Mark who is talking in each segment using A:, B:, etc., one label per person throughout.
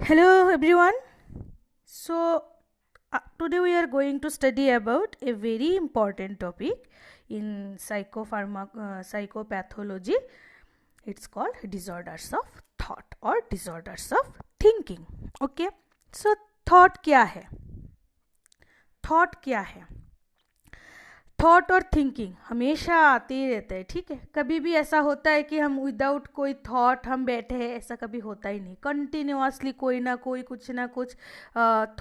A: Hello everyone. Today we are going to study about a very important topic in psychopathology. It's called disorders of thought or disorders of thinking. Okay. So thought क्या है? Thought क्या है? Thought और thinking हमेशा आते ही रहता है, ठीक है। कभी भी ऐसा होता है कि हम विदाउट कोई थॉट हम बैठे हैं, ऐसा कभी होता ही नहीं। कंटिन्यूअसली कोई ना कोई कुछ ना कुछ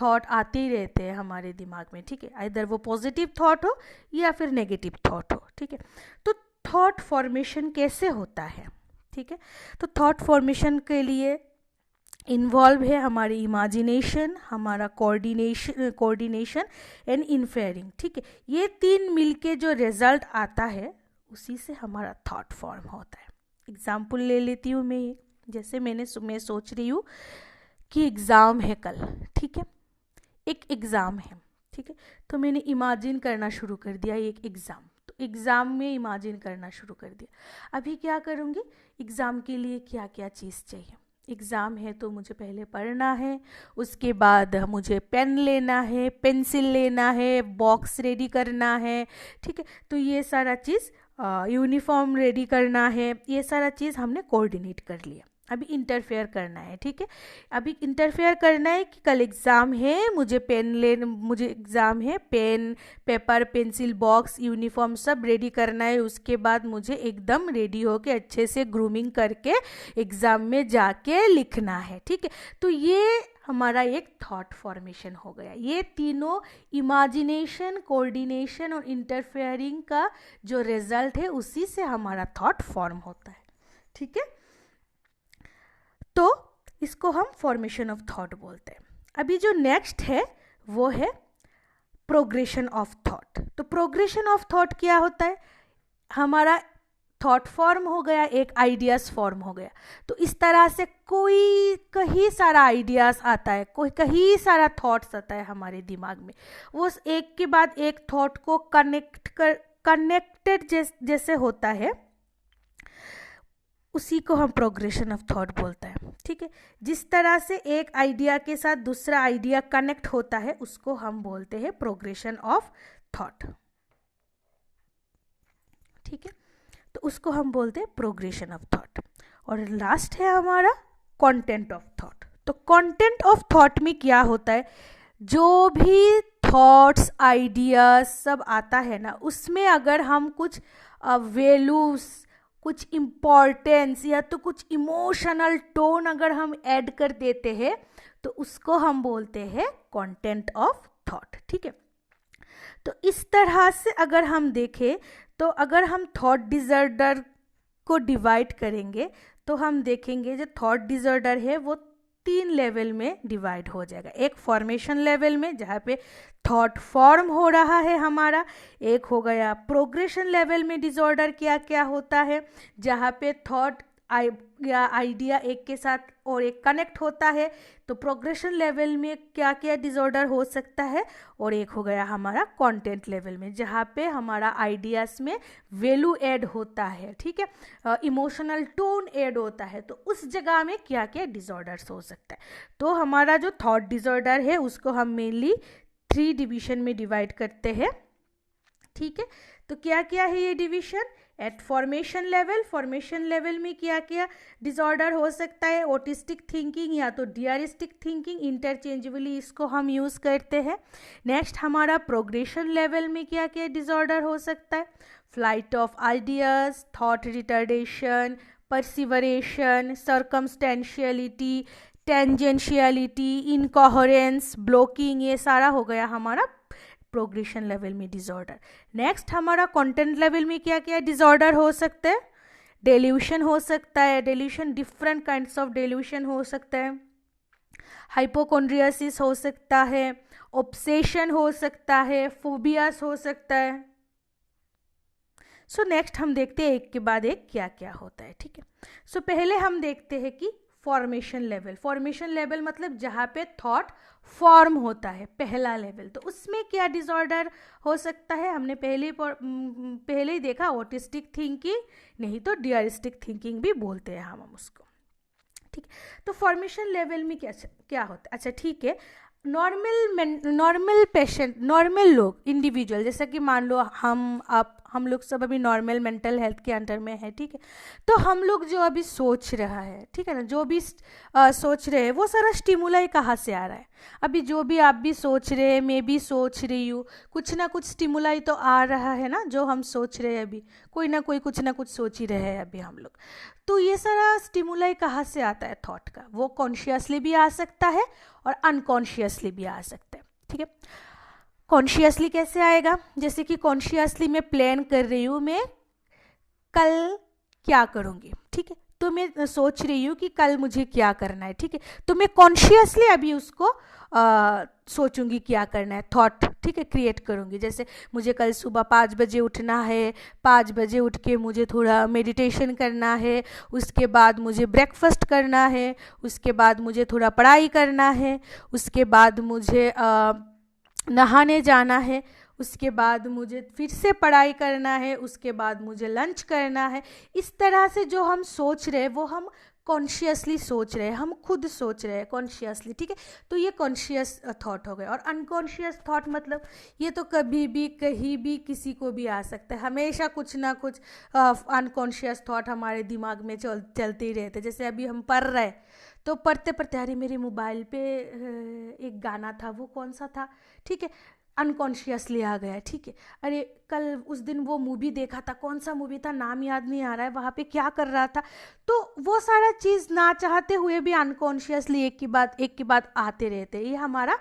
A: थॉट आते ही रहते हैं हमारे दिमाग में, ठीक है। आइदर वो पॉजिटिव थॉट हो या फिर नेगेटिव थॉट हो, ठीक है। तो थॉट फॉर्मेशन कैसे होता है, ठीक है। तो थॉट फॉर्मेशन के लिए इन्वॉल्व है हमारी इमेजिनेशन, हमारा कोऑर्डिनेशन एंड इन्फेयरिंग, ठीक है। ये तीन मिलके जो रिजल्ट आता है उसी से हमारा थॉट फॉर्म होता है। एग्जाम्पल ले लेती हूँ मैं, जैसे मैं सोच रही हूँ कि एग्ज़ाम है कल, ठीक है। एक एग्ज़ाम है, ठीक है। तो मैंने इमेजिन करना शुरू कर दिया एक एग्ज़ाम, तो एग्ज़ाम में इमेजिन करना शुरू कर दिया। अभी क्या करूँगी, एग्ज़ाम के लिए क्या क्या चीज़ चाहिए। एग्ज़ाम है तो मुझे पहले पढ़ना है, उसके बाद मुझे पेन लेना है, पेंसिल लेना है, बॉक्स रेडी करना है, ठीक है। तो ये सारा चीज़ यूनिफॉर्म रेडी करना है, ये सारा चीज़ हमने कोऑर्डिनेट कर लिया। अभी इंटरफेयर करना है, ठीक है। अभी इंटरफेयर करना है कि कल एग्ज़ाम है, मुझे एग्ज़ाम है, pen paper pencil box uniform सब रेडी करना है। उसके बाद मुझे एकदम रेडी होके अच्छे से ग्रूमिंग करके एग्ज़ाम में जाके लिखना है, ठीक है। तो ये हमारा एक थॉट फॉर्मेशन हो गया। ये तीनों इमेजिनेशन, कोऑर्डिनेशन और इंटरफेयरिंग का जो रिजल्ट है उसी से हमारा थॉट फॉर्म होता है, ठीक है। तो इसको हम फॉर्मेशन ऑफ थॉट बोलते हैं। अभी जो नेक्स्ट है वो है प्रोग्रेशन ऑफ थॉट। तो प्रोग्रेशन ऑफ थॉट क्या होता है, हमारा थॉट फॉर्म हो गया, एक आइडियाज फॉर्म हो गया। तो इस तरह से कहीं सारा आइडियाज आता है, कहीं सारा थॉट्स आता है हमारे दिमाग में। वो एक के बाद एक थॉट को कनेक्टेड जैसे होता है, उसी को हम प्रोग्रेशन ऑफ थॉट बोलते हैं, ठीक है। जिस तरह से एक आइडिया के साथ दूसरा आइडिया कनेक्ट होता है उसको हम बोलते हैं प्रोग्रेशन ऑफ थॉट, ठीक है। तो उसको हम बोलते हैं प्रोग्रेशन ऑफ थॉट। और लास्ट है हमारा कंटेंट ऑफ थॉट। तो कंटेंट ऑफ थॉट में क्या होता है, जो भी थॉट्स आइडियाज सब आता है ना, उसमें अगर हम कुछ वैल्यूज, कुछ इम्पॉर्टेंस या तो कुछ इमोशनल टोन अगर हम ऐड कर देते हैं तो उसको हम बोलते हैं कंटेंट ऑफ थॉट, ठीक है। तो इस तरह से अगर हम देखें तो अगर हम थॉट डिसऑर्डर को डिवाइड करेंगे तो हम देखेंगे जो थॉट डिसऑर्डर है वो 3 लेवल में डिवाइड हो जाएगा। एक फॉर्मेशन लेवल में जहाँ पे थॉट फॉर्म हो रहा है हमारा, एक हो गया प्रोग्रेशन लेवल में डिसऑर्डर क्या क्या होता है, जहाँ पे थॉट या आइडिया एक के साथ और एक कनेक्ट होता है। तो प्रोग्रेशन लेवल में क्या क्या डिसऑर्डर हो सकता है, और एक हो गया हमारा कंटेंट लेवल में, जहाँ पे हमारा आइडियाज में वैल्यू ऐड होता है, ठीक है, इमोशनल टोन ऐड होता है। तो उस जगह में क्या क्या डिसऑर्डर्स हो सकता है। तो हमारा जो थॉट डिसऑर्डर है उसको हम मेनली 3 डिवीजन में डिवाइड करते हैं, ठीक है। तो क्या क्या है ये डिवीजन, एट फॉर्मेशन लेवल में क्या क्या डिसऑर्डर हो सकता है, ऑटिस्टिक थिंकिंग या तो डियरिस्टिक थिंकिंग, इंटरचेंजेबली इसको हम यूज़ करते हैं। नेक्स्ट हमारा प्रोग्रेशन लेवल में क्या क्या डिसऑर्डर हो सकता है, flight of ideas, thought retardation, perseveration, circumstantiality, tangentiality, incoherence, blocking, ये सारा हो गया हमारा प्रोग्रेशन लेवल में डिसऑर्डर। नेक्स्ट हमारा कंटेंट लेवल में क्या क्या डिसऑर्डर हो सकते हैं, डेल्यूशन हो सकता है, dilution different kinds of dilution हो सकता है, हाइपोकॉन्ड्रियासिस हो सकता है, ऑब्सेशन हो सकता है, फोबियास हो सकता है। सो नेक्स्ट हम देखते हैं एक के बाद एक क्या क्या होता है, ठीक है। सो पहले हम देखते हैं कि फॉर्मेशन लेवल मतलब जहाँ पे थॉट फॉर्म होता है, पहला लेवल। तो उसमें क्या डिसऑर्डर हो सकता है, हमने पहले ही देखा, ऑटिस्टिक थिंकिंग, नहीं तो डियरिस्टिक थिंकिंग भी बोलते हैं हम उसको, ठीक। तो फॉर्मेशन लेवल में क्या क्या होता है? अच्छा ठीक है, नॉर्मल पेशेंट, नॉर्मल लोग, इंडिविजुअल, जैसा कि मान लो हम लोग सब अभी नॉर्मल मेंटल हेल्थ के अंडर में है, ठीक है। तो हम लोग जो अभी सोच रहा है, ठीक है ना, जो भी सोच रहे हैं वो सारा स्टिमुलाई कहाँ से आ रहा है? अभी जो भी आप भी सोच रहे हैं, मैं भी सोच रही हूँ, कुछ ना कुछ स्टिमुलाई तो आ रहा है ना, जो हम सोच रहे हैं अभी, कोई ना कोई कुछ ना कुछ सोच ही रहे हैं अभी हम लोग। तो ये सारा स्टिमुलाई कहाँ से आता है थॉट का? वो कॉन्शियसली भी आ सकता है और अनकॉन्शियसली भी आ सकता है, ठीक है। कॉन्शियसली कैसे आएगा? जैसे कि कॉन्शियसली मैं प्लान कर रही हूँ, मैं कल क्या करूँगी, ठीक है। तो मैं सोच रही हूँ कि कल मुझे क्या करना है, ठीक है। तो मैं कॉन्शियसली अभी उसको सोचूंगी क्या करना है, थॉट, ठीक है, क्रिएट करूँगी। जैसे मुझे कल सुबह 5 बजे उठना है, 5 बजे उठ के मुझे थोड़ा मेडिटेशन करना है, उसके बाद मुझे ब्रेकफास्ट करना है, उसके बाद मुझे थोड़ा पढ़ाई करना है, उसके बाद मुझे नहाने जाना है, उसके बाद मुझे फिर से पढ़ाई करना है, उसके बाद मुझे लंच करना है। इस तरह से जो हम सोच रहे हैं वो हम कॉन्शियसली सोच रहे हैं, हम खुद सोच रहे हैं कॉन्शियसली, ठीक है। तो ये कॉन्शियस थॉट हो गए। और अनकॉन्शियस थॉट मतलब ये तो कभी भी कहीं भी किसी को भी आ सकता है, हमेशा कुछ ना कुछ अनकॉन्शियस थॉट हमारे दिमाग में चलते ही रहते। जैसे अभी हम पढ़ रहे, तो पढ़ते पढ़ते अरे मेरे मोबाइल पे एक गाना था, वो कौन सा था, ठीक है, अनकॉन्शियसली आ गया, ठीक है। अरे कल उस दिन वो मूवी देखा था, कौन सा मूवी था, नाम याद नहीं आ रहा है, वहाँ पे क्या कर रहा था। तो वो सारा चीज़ ना चाहते हुए भी अनकॉन्शियसली एक की बात आते रहते हैं, ये हमारा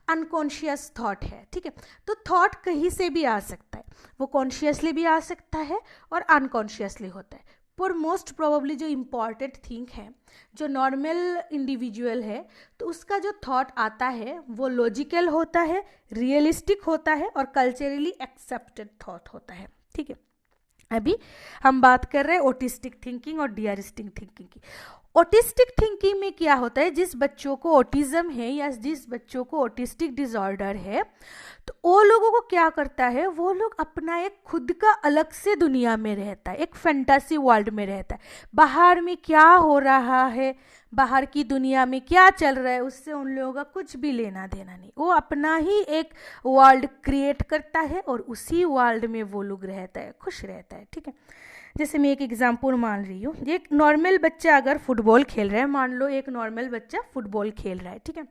A: अनकॉन्शियस थॉट है, ठीक है। तो थॉट कहीं से भी आ सकता है, वो कॉन्शियसली भी आ सकता है और अनकॉन्शियसली होता है। पर मोस्ट प्रोबेबली जो इम्पॉर्टेंट थिंग है, जो नॉर्मल इंडिविजुअल है, तो उसका जो थॉट आता है वो लॉजिकल होता है, रियलिस्टिक होता है और कल्चरली एक्सेप्टेड थॉट होता है, ठीक है। अभी हम बात कर रहे हैं ऑटिस्टिक थिंकिंग और डियरिस्टिक थिंकिंग की। ऑटिस्टिक थिंकिंग में क्या होता है, जिस बच्चों को ऑटिज्म है या जिस बच्चों को ऑटिस्टिक डिसऑर्डर है, तो वो लोगों को क्या करता है, वो लोग अपना एक खुद का अलग से दुनिया में रहता है, एक फैंटेसी वर्ल्ड में रहता है। बाहर में क्या हो रहा है, बाहर की दुनिया में क्या चल रहा है, उससे उन लोगों का कुछ भी लेना देना नहीं। वो अपना ही एक वर्ल्ड क्रिएट करता है और उसी वर्ल्ड में वो लोग रहता है, खुश रहता है, ठीक है। जैसे मैं एक एग्जांपल मान रही हूँ, एक नॉर्मल बच्चा अगर फुटबॉल खेल रहा है, मान लो एक नॉर्मल बच्चा फुटबॉल खेल रहा है, ठीक है।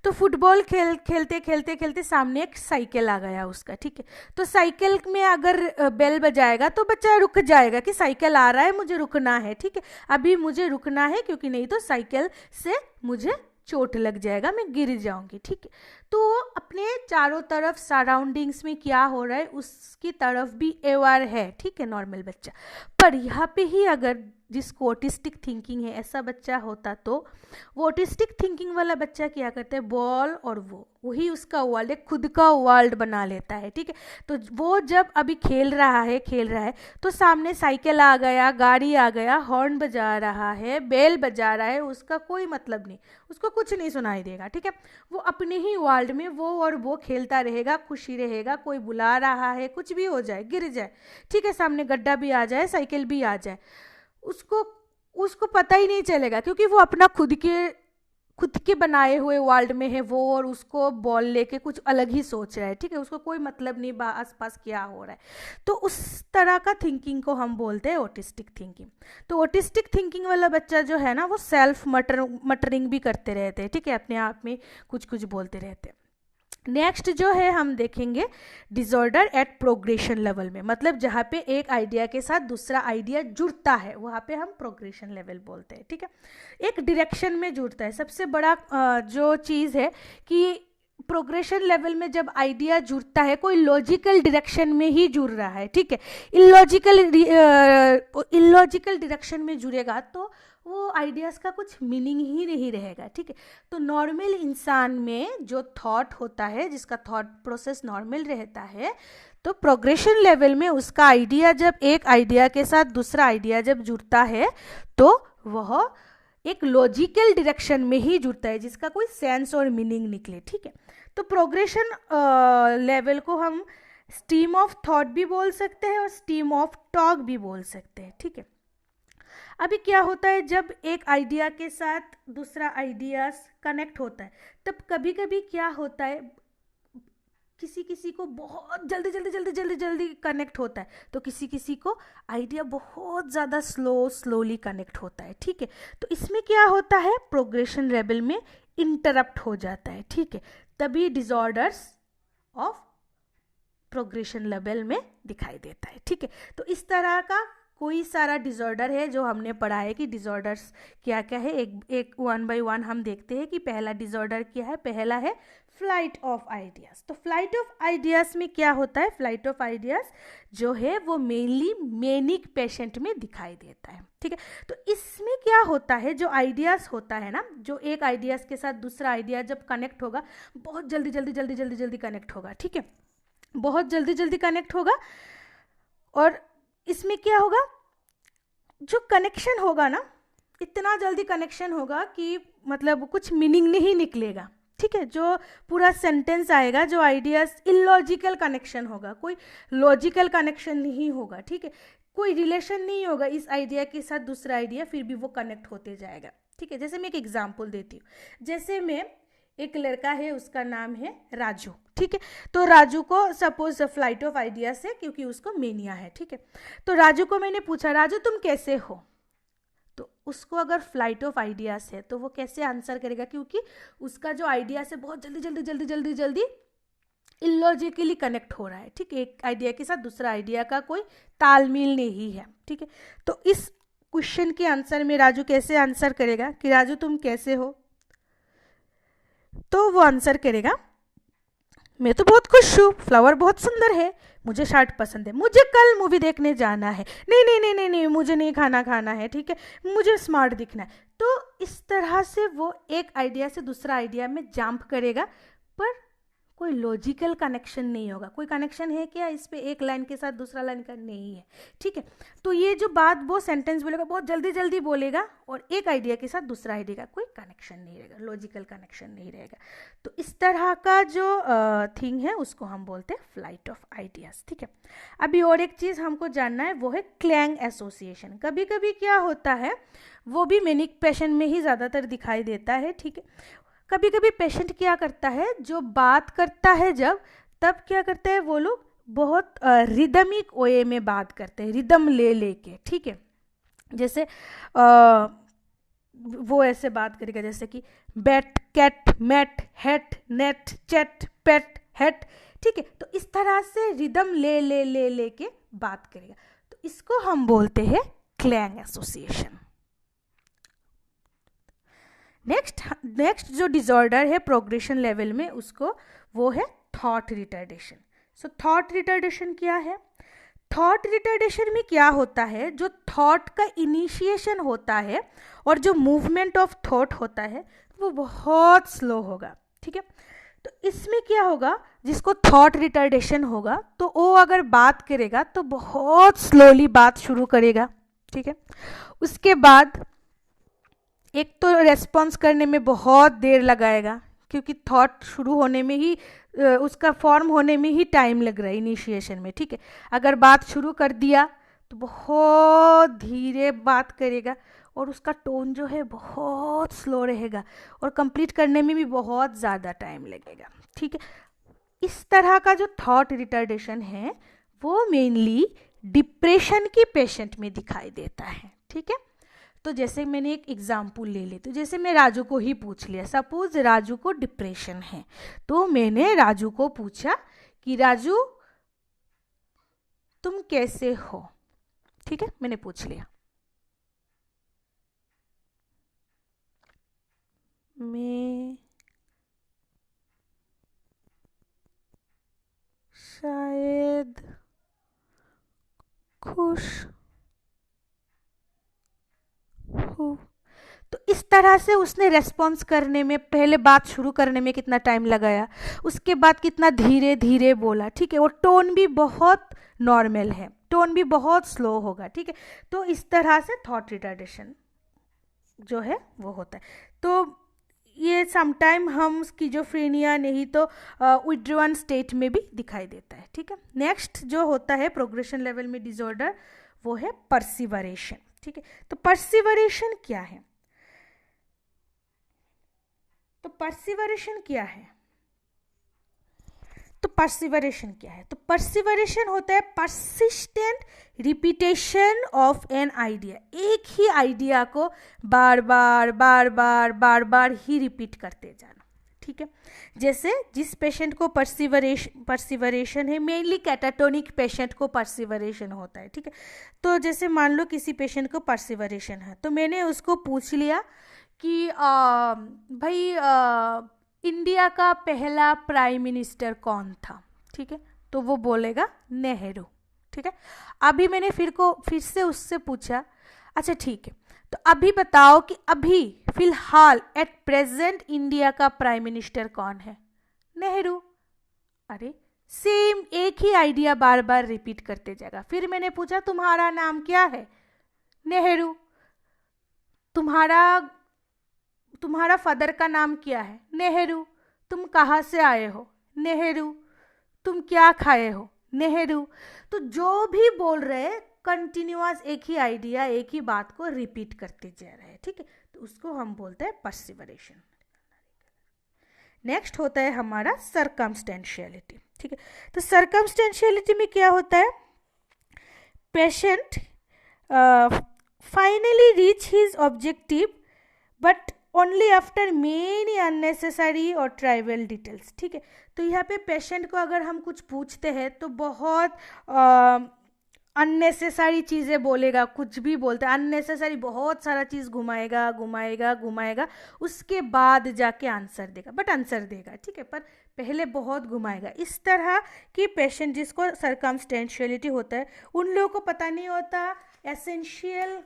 A: तो फुटबॉल खेलते खेलते खेलते सामने एक साइकिल आ गया उसका, ठीक है। तो साइकिल में अगर बेल बजाएगा तो बच्चा रुक जाएगा कि साइकिल आ रहा है, मुझे रुकना है, ठीक है, अभी मुझे रुकना है, क्योंकि नहीं तो साइकिल से मुझे चोट लग जाएगा, मैं गिर जाऊंगी, ठीक है। तो अपने चारों तरफ सराउंडिंग्स में क्या हो रहा है उसकी तरफ भी अवेयर है, ठीक है, नॉर्मल बच्चा। पर यहाँ पे ही अगर जिसको ऑटिस्टिक थिंकिंग है ऐसा बच्चा होता, तो वो ऑटिस्टिक थिंकिंग वाला बच्चा क्या करता है, बॉल और वही उसका वर्ल्ड है, खुद का वर्ल्ड बना लेता है, ठीक है। तो वो जब अभी खेल रहा है तो सामने साइकिल आ गया, गाड़ी आ गया, हॉर्न बजा रहा है, बेल बजा रहा है, उसका कोई मतलब नहीं, उसको कुछ नहीं सुनाई देगा, ठीक है। वो अपने ही वर्ल्ड में वो खेलता रहेगा, खुशी रहेगा, कोई बुला रहा है, कुछ भी हो जाए, गिर जाए, ठीक है, सामने गड्ढा भी आ जाए, साइकिल भी आ जाए, उसको पता ही नहीं चलेगा, क्योंकि वो अपना खुद के बनाए हुए वर्ल्ड में है वो, और उसको बॉल लेके कुछ अलग ही सोच रहा है, ठीक है, उसको कोई मतलब नहीं आसपास क्या हो रहा है। तो उस तरह का थिंकिंग को हम बोलते हैं ऑटिस्टिक थिंकिंग। तो ऑटिस्टिक थिंकिंग वाला बच्चा जो है ना, वो सेल्फ मटरिंग भी करते रहते हैं, ठीक है, अपने आप में कुछ कुछ बोलते रहते हैं। नेक्स्ट जो है हम देखेंगे डिसऑर्डर एट प्रोग्रेशन लेवल में, मतलब जहाँ पे एक आइडिया के साथ दूसरा आइडिया जुड़ता है वहाँ पे हम प्रोग्रेशन लेवल बोलते हैं, ठीक है, एक डायरेक्शन में जुड़ता है। सबसे बड़ा जो चीज़ है कि प्रोग्रेशन लेवल में जब आइडिया जुड़ता है, कोई लॉजिकल डायरेक्शन में ही जुड़ रहा है, ठीक है, इलॉजिकल डायरेक्शन में जुड़ेगा तो वो आइडियाज़ का कुछ मीनिंग ही नहीं रहेगा, ठीक है। तो नॉर्मल इंसान में जो थॉट होता है, जिसका थॉट प्रोसेस नॉर्मल रहता है, तो प्रोग्रेशन लेवल में उसका आइडिया जब एक आइडिया के साथ दूसरा आइडिया जब जुड़ता है तो वह एक लॉजिकल डायरेक्शन में ही जुड़ता है, जिसका कोई सेंस और मीनिंग निकले, ठीक है। तो प्रोग्रेशन लेवल को हम स्ट्रीम ऑफ थॉट भी बोल सकते हैं और स्ट्रीम ऑफ टॉक भी बोल सकते हैं, ठीक है। अभी क्या होता है, जब एक आइडिया के साथ दूसरा आइडियाज कनेक्ट होता है, तब कभी कभी क्या होता है, किसी किसी को बहुत जल्दी जल्दी जल्दी जल्दी जल्दी कनेक्ट होता है, तो किसी किसी को आइडिया बहुत ज़्यादा स्लोली कनेक्ट होता है, ठीक है। तो इसमें क्या होता है, प्रोग्रेशन लेवल में इंटरप्ट हो जाता है, ठीक है, तभी डिसऑर्डर्स ऑफ प्रोग्रेशन लेवल में दिखाई देता है, ठीक है। तो इस तरह का कोई सारा डिसऑर्डर है जो हमने पढ़ा है कि डिसऑर्डर्स क्या क्या है, एक वन बाय वन हम देखते हैं कि पहला डिसऑर्डर क्या है। पहला है फ्लाइट ऑफ आइडियाज। तो फ्लाइट ऑफ आइडियाज में क्या होता है, फ्लाइट ऑफ आइडियाज जो है वो मेनली मैनिक पेशेंट में दिखाई देता है, ठीक है। तो इसमें क्या होता है, जो आइडियाज होता है ना, जो एक आइडियाज के साथ दूसरा आइडिया जब कनेक्ट होगा, बहुत जल्दी जल्दी जल्दी जल्दी जल्दी कनेक्ट होगा, ठीक है, बहुत जल्दी जल्दी कनेक्ट होगा। और इसमें क्या होगा, जो कनेक्शन होगा ना, इतना जल्दी कनेक्शन होगा कि मतलब कुछ मीनिंग नहीं निकलेगा, ठीक है। जो पूरा सेंटेंस आएगा, जो आइडियाज इलॉजिकल कनेक्शन होगा, कोई लॉजिकल कनेक्शन नहीं होगा, ठीक है, कोई रिलेशन नहीं होगा इस आइडिया के साथ दूसरा आइडिया, फिर भी वो कनेक्ट होते जाएगा, ठीक है। जैसे मैं एक एग्जांपल देती हूँ, जैसे मैं एक लड़का है, उसका नाम है राजू, ठीक है। तो राजू को सपोज फ्लाइट ऑफ आइडिया से, क्योंकि उसको मेनिया है, ठीक है। तो राजू को मैंने पूछा, राजू तुम कैसे हो, तो उसको अगर फ्लाइट ऑफ आइडियाज है तो वो कैसे आंसर करेगा, क्योंकि उसका जो आइडिया से बहुत जल्दी जल्दी जल्दी जल्दी जल्दी इलॉजिकली कनेक्ट हो रहा है, ठीक है, एक आइडिया के साथ दूसरा आइडिया का कोई तालमेल नहीं है, ठीक है। तो इस क्वेश्चन के आंसर में राजू कैसे आंसर करेगा कि राजू तुम कैसे हो, तो वो आंसर करेगा, मैं तो बहुत खुश हूँ, फ्लावर बहुत सुंदर है, मुझे शर्ट पसंद है, मुझे कल मूवी देखने जाना है, नहीं नहीं नहीं नहीं नहीं मुझे नहीं खाना खाना है, ठीक है, मुझे स्मार्ट दिखना है। तो इस तरह से वो एक आइडिया से दूसरा आइडिया में जंप करेगा, पर कोई लॉजिकल कनेक्शन नहीं होगा। कोई कनेक्शन है क्या इस पे, एक लाइन के साथ दूसरा लाइन का नहीं है, ठीक है। तो ये जो बात वो सेंटेंस बोलेगा, बहुत जल्दी जल्दी बोलेगा, और एक आइडिया के साथ दूसरा आइडिया का कोई कनेक्शन नहीं रहेगा, लॉजिकल कनेक्शन नहीं रहेगा। तो इस तरह का जो थिंग है उसको हम बोलते हैं फ्लाइट ऑफ आइडियाज, ठीक है। अभी और एक चीज़ हमको जानना है, वो है क्लैंग एसोसिएशन। कभी कभी क्या होता है, वो भी मैनिक पेशेंट में ही ज़्यादातर दिखाई देता है, ठीक है। कभी कभी पेशेंट क्या करता है, जो बात करता है जब, तब क्या करता है वो लोग बहुत रिदमिक वे में बात करते हैं, रिदम ले लेके, ठीक है। जैसे वो ऐसे बात करेगा जैसे कि bat cat mat hate net chat pet hate, ठीक है। तो इस तरह से रिदम ले ले ले लेके बात करेगा, तो इसको हम बोलते हैं क्लैंग एसोसिएशन। नेक्स्ट जो डिसऑर्डर है प्रोग्रेशन लेवल में, उसको वो है thought retardation. So thought retardation क्या है, थॉट रिटार्डेशन में क्या होता है, जो थॉट का इनिशिएशन होता है और जो मूवमेंट ऑफ थॉट होता है वो बहुत स्लो होगा, ठीक है। तो इसमें क्या होगा, जिसको थॉट रिटार्डेशन होगा, तो वो अगर बात करेगा तो बहुत स्लोली बात शुरू करेगा, ठीक है। उसके बाद एक तो रेस्पॉन्स करने में बहुत देर लगाएगा, क्योंकि थॉट शुरू होने में ही उसका फॉर्म होने में ही टाइम लग रहा है इनिशिएशन में, ठीक है। अगर बात शुरू कर दिया तो बहुत धीरे बात करेगा, और उसका टोन जो है बहुत स्लो रहेगा, और कंप्लीट करने में भी बहुत ज़्यादा टाइम लगेगा, ठीक है। इस तरह का जो थॉट रिटार्डेशन है वो मेनली डिप्रेशन की पेशेंट में दिखाई देता है, ठीक है। तो जैसे मैंने एक एग्जाम्पल ले ली, तो जैसे मैं राजू को ही पूछ लिया, सपोज राजू को डिप्रेशन है, तो मैंने राजू को पूछा कि राजू तुम कैसे हो, ठीक है, मैंने पूछ लिया। मैं शायद खुश हूँ। तो इस तरह से उसने रेस्पॉन्स करने में, पहले बात शुरू करने में कितना टाइम लगाया, उसके बाद कितना धीरे धीरे बोला, ठीक है। और टोन भी बहुत नॉर्मल है, टोन भी बहुत स्लो होगा, ठीक है। तो इस तरह से थॉट रिटार्डेशन जो है वो होता है। तो ये समटाइम हम स्किज़ोफ्रेनिया नहीं तो विथड्रॉन स्टेट में भी दिखाई देता है, ठीक है। नेक्स्ट जो होता है प्रोग्रेशन लेवल में डिसऑर्डर, वो है परसिवरेशन। ठीक है। तो परसिवरेशन क्या है? तो परसिवरेशन क्या है? तो परसिवरेशन क्या है? तो परसिवरेशन होता है persistent repetition of an idea. एक ही आइडिया को बार बार बार बार बार बार ही रिपीट करते जाना, ठीक है। जैसे जिस पेशेंट को परसिवरेशन है, मेनली कैटाटोनिक पेशेंट को परसिवरेशन होता है, ठीक है। तो जैसे मान लो किसी पेशेंट को परसिवरेशन है, तो मैंने उसको पूछ लिया कि भाई इंडिया का पहला प्राइम मिनिस्टर कौन था, ठीक है। तो वो बोलेगा नेहरू, ठीक है। अभी मैंने फिर से उससे पूछा, अच्छा ठीक है, तो अभी बताओ कि अभी फिलहाल एट प्रेजेंट इंडिया का प्राइम मिनिस्टर कौन है? नेहरू। अरे सेम एक ही आइडिया बार बार रिपीट करते जाएगा। फिर मैंने पूछा तुम्हारा नाम क्या है? नेहरू। तुम्हारा फादर का नाम क्या है? नेहरू। तुम कहाँ से आए हो? नेहरू। तुम क्या खाए हो? नेहरू। तो जो भी बोल रहे कंटिन्यूअस एक ही आइडिया, एक ही बात को रिपीट करते जा रहे हैं, ठीक है। तो उसको हम बोलते हैं परसिवरेशन। नेक्स्ट होता है हमारा सर्कमस्टेंशियलिटी, ठीक है। तो सर्कमस्टेंशियलिटी में क्या होता है? Patient finally reach his objective but only after many unnecessary और ट्राइवल डिटेल्स, ठीक है। तो यहाँ पे पेशेंट को अगर हम कुछ पूछते हैं तो बहुत अननेसेसरी चीज़ें बोलेगा, कुछ भी बोलते हैं अननेसेसरी, बहुत सारा चीज़ घुमाएगा घुमाएगा घुमाएगा, उसके बाद जाके आंसर देगा, बट आंसर देगा, ठीक है, पर पहले बहुत घुमाएगा। इस तरह की पेशेंट जिसको सर्कमस्टेंशियलिटी होता है, उन लोगों को पता नहीं होता एसेंशियल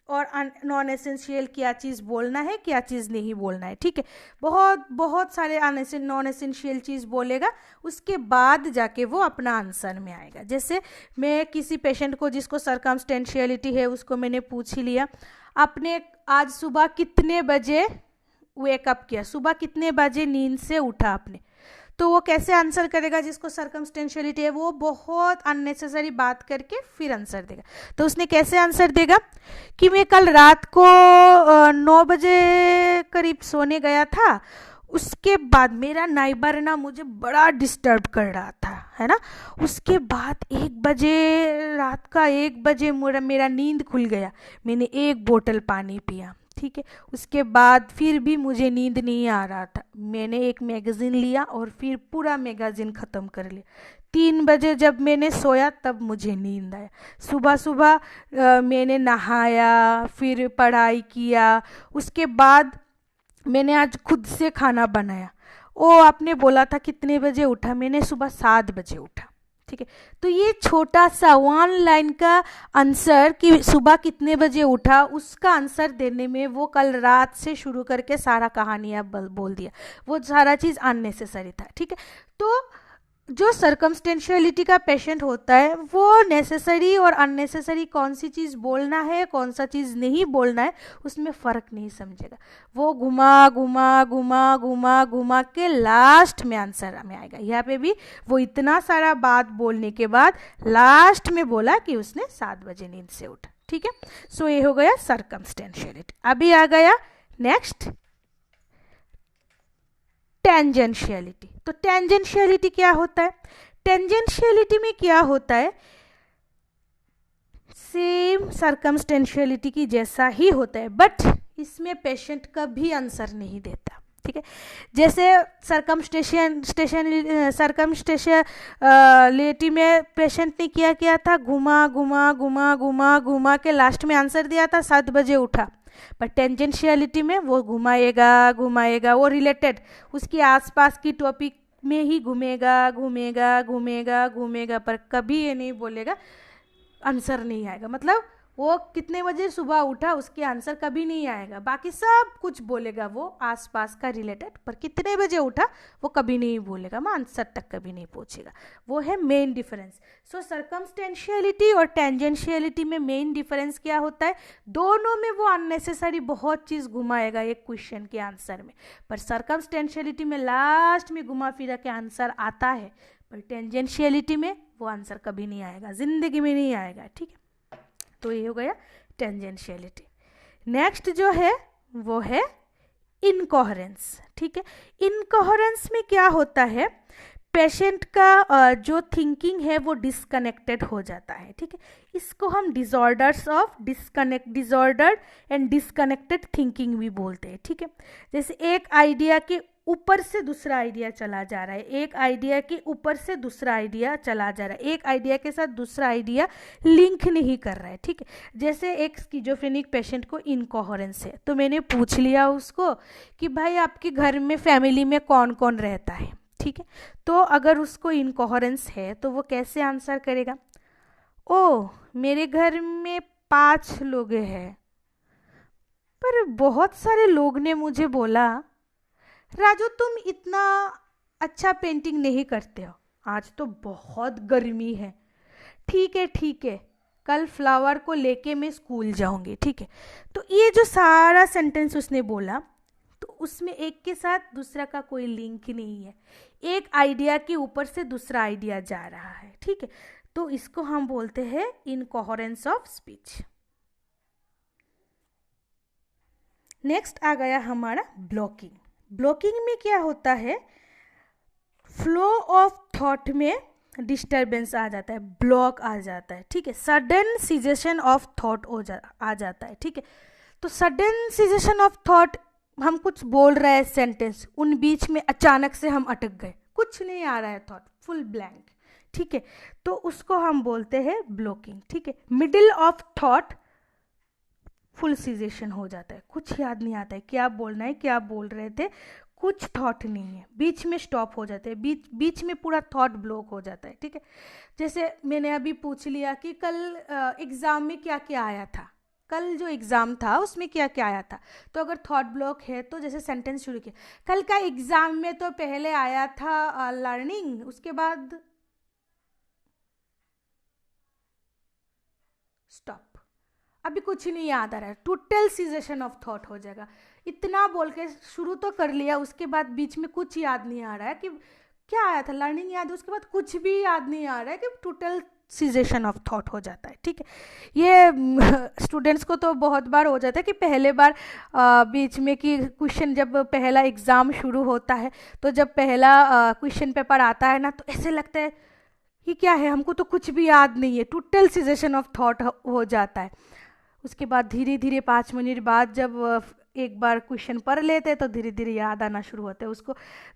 A: और नॉन एसेंशियल क्या चीज़ बोलना है, क्या चीज़ नहीं बोलना है, ठीक है। बहुत सारे नॉन एसेंशियल चीज़ बोलेगा, उसके बाद जाके वो अपना आंसर में आएगा। जैसे मैं किसी पेशेंट को जिसको सर्कमस्टेंशियलिटी है उसको मैंने पूछ ही लिया, आपने आज सुबह कितने बजे वेकअप किया, सुबह कितने बजे नींद से उठा आपने? तो वो कैसे आंसर करेगा? जिसको सर्कमस्टेंशियलिटी है वो बहुत अननेसेसरी बात करके फिर आंसर देगा। तो उसने कैसे आंसर देगा कि मैं कल रात को 9 बजे करीब सोने गया था, उसके बाद मेरा नाइबर ना मुझे बड़ा डिस्टर्ब कर रहा था, है ना, उसके बाद 1 बजे, रात का 1 बजे मेरा नींद खुल गया, मैंने 1 बोतल पानी पिया, ठीक है। उसके बाद फिर भी मुझे नींद नहीं आ रहा था, मैंने एक मैगज़ीन लिया और फिर पूरा मैगज़ीन ख़त्म कर लिया। 3 बजे जब मैंने सोया तब मुझे नींद आया। सुबह सुबह मैंने नहाया, फिर पढ़ाई किया, उसके बाद मैंने आज खुद से खाना बनाया। ओ आपने बोला था कितने बजे उठा? मैंने सुबह 7 बजे उठा, ठीक है। तो ये छोटा सा 1 लाइन का आंसर कि सुबह कितने बजे उठा, उसका आंसर देने में वो कल रात से शुरू करके सारा कहानियाँ बोल दिया, वो सारा चीज़ अननेसेसरी था, ठीक है। तो जो सर्कमस्टेंशियलिटी का पेशेंट होता है वो नेसेसरी और अननेसेसरी कौन सी चीज़ बोलना है, कौन सा चीज़ नहीं बोलना है, उसमें फ़र्क नहीं समझेगा। वो घुमा घुमा घुमा घुमा घुमा के लास्ट में आंसर में आएगा। यहाँ पे भी वो इतना सारा बात बोलने के बाद लास्ट में बोला कि उसने 7 बजे नींद से उठा, ठीक है। सो ये हो गया सर्कमस्टेंशियलिटी। अभी आ गया नेक्स्ट टेंजेंशियलिटी। तो टेंजेंशियलिटी क्या होता है? टेंजेंशियलिटी में क्या होता है, सेम सर्कमस्टेंशियलिटी की जैसा ही होता है, बट इसमें पेशेंट कभी आंसर नहीं देता, ठीक है। जैसे सर्कमस्टेंशियलिटी में पेशेंट ने क्या था, घुमा घुमा घुमा घुमा घुमा के लास्ट में आंसर दिया था 7 बजे उठा। पर टेंजेंशियलिटी में वो घुमाएगा घुमाएगा, वो रिलेटेड उसके आसपास की टॉपिक में ही घूमेगा घूमेगा घूमेगा घूमेगा, पर कभी ये नहीं बोलेगा आंसर नहीं आएगा। मतलब वो कितने बजे सुबह उठा उसके आंसर कभी नहीं आएगा, बाकी सब कुछ बोलेगा वो आसपास का रिलेटेड, पर कितने बजे उठा वो कभी नहीं बोलेगा, मैं आंसर तक कभी नहीं पहुंचेगा। वो है मेन डिफरेंस। सो सर्कमस्टेंशियलिटी और टेंजेंशियलिटी में मेन डिफरेंस क्या होता है? दोनों में वो अननेसेसरी बहुत चीज़ घुमाएगा एक क्वेश्चन के आंसर में, पर सर्कमस्टेंशियलिटी में लास्ट में घुमा फिरा के आंसर आता है, पर टेंजेंशियलिटी में वो आंसर कभी नहीं आएगा, जिंदगी में नहीं आएगा, ठीक है। तो ये हो गया टेंजेंशियलिटी। नेक्स्ट जो है वो है इनकोहेरेंस। ठीक है, इनकोहेरेंस में क्या होता है, पेशेंट का जो थिंकिंग है वो डिस्कनेक्टेड हो जाता है। ठीक है, इसको हम डिसऑर्डर एंड डिस्कनेक्टेड थिंकिंग भी बोलते हैं। ठीक है, जैसे एक आइडिया के ऊपर से दूसरा आइडिया चला जा रहा है, एक आइडिया के ऊपर से दूसरा आइडिया चला जा रहा है, एक आइडिया के साथ दूसरा आइडिया लिंक नहीं कर रहा है। ठीक है, जैसे एक स्किज़ोफ्रेनिक पेशेंट को इनकोहेरेंस है, तो मैंने पूछ लिया उसको कि भाई आपके घर में फैमिली में कौन कौन रहता है। ठीक है, तो अगर उसको इनकोहेरेंस है तो वो कैसे आंसर करेगा, ओ मेरे घर में 5 लोग हैं, पर बहुत सारे लोग ने मुझे बोला राजू तुम इतना अच्छा पेंटिंग नहीं करते हो, आज तो बहुत गर्मी है, ठीक है कल फ्लावर को लेके मैं स्कूल जाऊंगी। ठीक है, तो ये जो सारा सेंटेंस उसने बोला, तो उसमें एक के साथ दूसरा का कोई लिंक नहीं है, एक आइडिया के ऊपर से दूसरा आइडिया जा रहा है। ठीक है, तो इसको हम बोलते हैं इनकोहेरेंस ऑफ स्पीच। नेक्स्ट आ गया हमारा ब्लॉकिंग। ब्लॉकिंग में क्या होता है, फ्लो ऑफ थॉट में डिस्टरबेंस आ जाता है, ब्लॉक आ जाता है। ठीक है, सडन सीजेशन ऑफ थॉट आ जाता है। ठीक है, तो सडन सीजेशन ऑफ थॉट, हम कुछ बोल रहे हैं सेंटेंस, उन बीच में अचानक से हम अटक गए, कुछ नहीं आ रहा है, थॉट फुल ब्लैंक। ठीक है, तो उसको हम बोलते हैं ब्लॉकिंग। ठीक है, middle of thought full cessation हो जाता है, कुछ याद नहीं आता है क्या बोलना है, क्या बोल रहे थे, कुछ थॉट नहीं है, बीच में स्टॉप हो जाते हैं, बीच में पूरा थॉट ब्लॉक हो जाता है। ठीक है, जैसे मैंने अभी पूछ लिया कि कल एग्ज़ाम में क्या क्या आया था, कल जो एग्ज़ाम था उसमें क्या क्या आया था, तो अगर थॉट ब्लॉक है तो जैसे सेंटेंस शुरू किया, कल का एग्ज़ाम में तो पहले आया था लर्निंग, उसके बाद स्टॉप, अभी कुछ नहीं याद आ रहा है, टोटल सीजेशन ऑफ थॉट हो जाएगा। इतना बोल के शुरू तो कर लिया, उसके बाद बीच में कुछ याद नहीं आ रहा है कि क्या आया था, लर्निंग याद है, उसके बाद कुछ भी याद नहीं आ रहा है, कि टोटल सीजेशन ऑफ थॉट हो जाता है। ठीक है, ये स्टूडेंट्स को तो बहुत बार हो जाता है कि पहले बार बीच में कि क्वेश्चन, जब पहला एग्ज़ाम शुरू होता है तो जब पहला क्वेश्चन पेपर आता है ना, तो ऐसे लगता है ये क्या है, हमको तो कुछ भी याद नहीं है, टोटल सीजेशन ऑफ थॉट हो जाता है। उसके बाद धीरे धीरे 5 मिनट बाद जब एक बार क्वेश्चन पढ़ लेते हैं तो धीरे धीरे याद आना शुरू होता है उसको।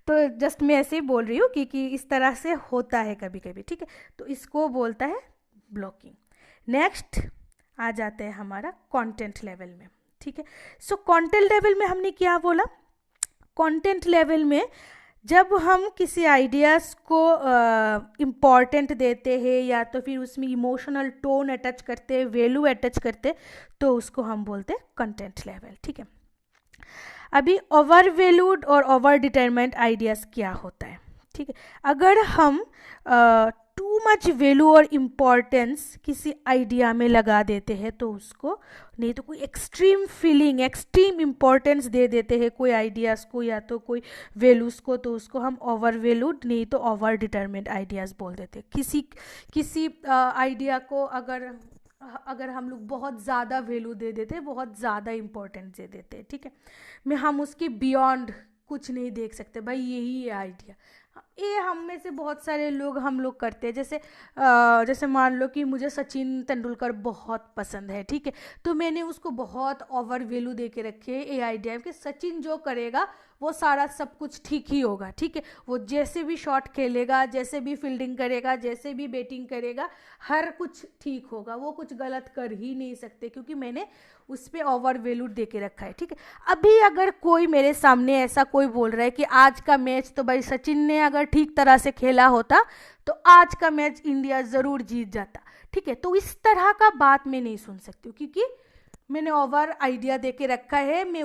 A: तो जस्ट मैं ऐसे ही बोल रही हूँ कि इस तरह से होता है कभी कभी। ठीक है, तो इसको बोलता है ब्लॉकिंग। नेक्स्ट आ जाते हैं हमारा कंटेंट लेवल में। ठीक है, सो कंटेंट लेवल में हमने क्या बोला, कंटेंट लेवल में जब हम किसी आइडियाज़ को इम्पॉर्टेंट देते हैं या तो फिर उसमें इमोशनल टोन अटैच करते हैं, वैल्यू अटैच करते, तो उसको हम बोलते हैं कंटेंट लेवल। ठीक है, अभी ओवर वैल्यूड और ओवर डिटरमाइंड आइडियाज़ क्या होता है। ठीक है, अगर हम टू मच वैल्यू और इम्पॉर्टेंस किसी आइडिया में लगा देते हैं तो उसको, नहीं तो कोई एक्सट्रीम फीलिंग, एक्सट्रीम इम्पॉर्टेंस दे देते हैं कोई आइडियाज़ को या तो कोई वैल्यूज़ को, तो उसको हम ओवर वैल्यूड नहीं तो ओवर डिटरमाइंड आइडियाज़ बोल देते हैं। किसी आइडिया को अगर हम लोग बहुत ज़्यादा वैल्यू दे देते हैं, बहुत ज़्यादा इम्पोर्टेंस दे देते हैं, ठीक है, मैं हम उसके बियॉन्ड कुछ नहीं देख सकते, भाई यही है आइडिया। ये हम में से बहुत सारे लोग हम लोग करते हैं, जैसे मान लो कि मुझे सचिन तेंदुलकर बहुत पसंद है, ठीक है, तो मैंने उसको बहुत ओवर वैल्यू दे के रखे है ये आइडिया कि सचिन जो करेगा वो सारा सब कुछ ठीक ही होगा। ठीक है, वो जैसे भी शॉट खेलेगा, जैसे भी फील्डिंग करेगा, जैसे भी बैटिंग करेगा, हर कुछ ठीक होगा, वो कुछ गलत कर ही नहीं सकते, क्योंकि मैंने उस पर ओवर वैल्यू दे के रखा है। ठीक है, अभी अगर कोई मेरे सामने ऐसा कोई बोल रहा है कि आज का मैच तो भाई सचिन ने अगर ठीक तरह से खेला होता तो आज का मैच इंडिया ज़रूर जीत जाता, ठीक है, तो इस तरह का बात मैं नहीं सुन सकती हूँ, क्योंकि मैंने ओवर आइडिया दे के रखा है, मैं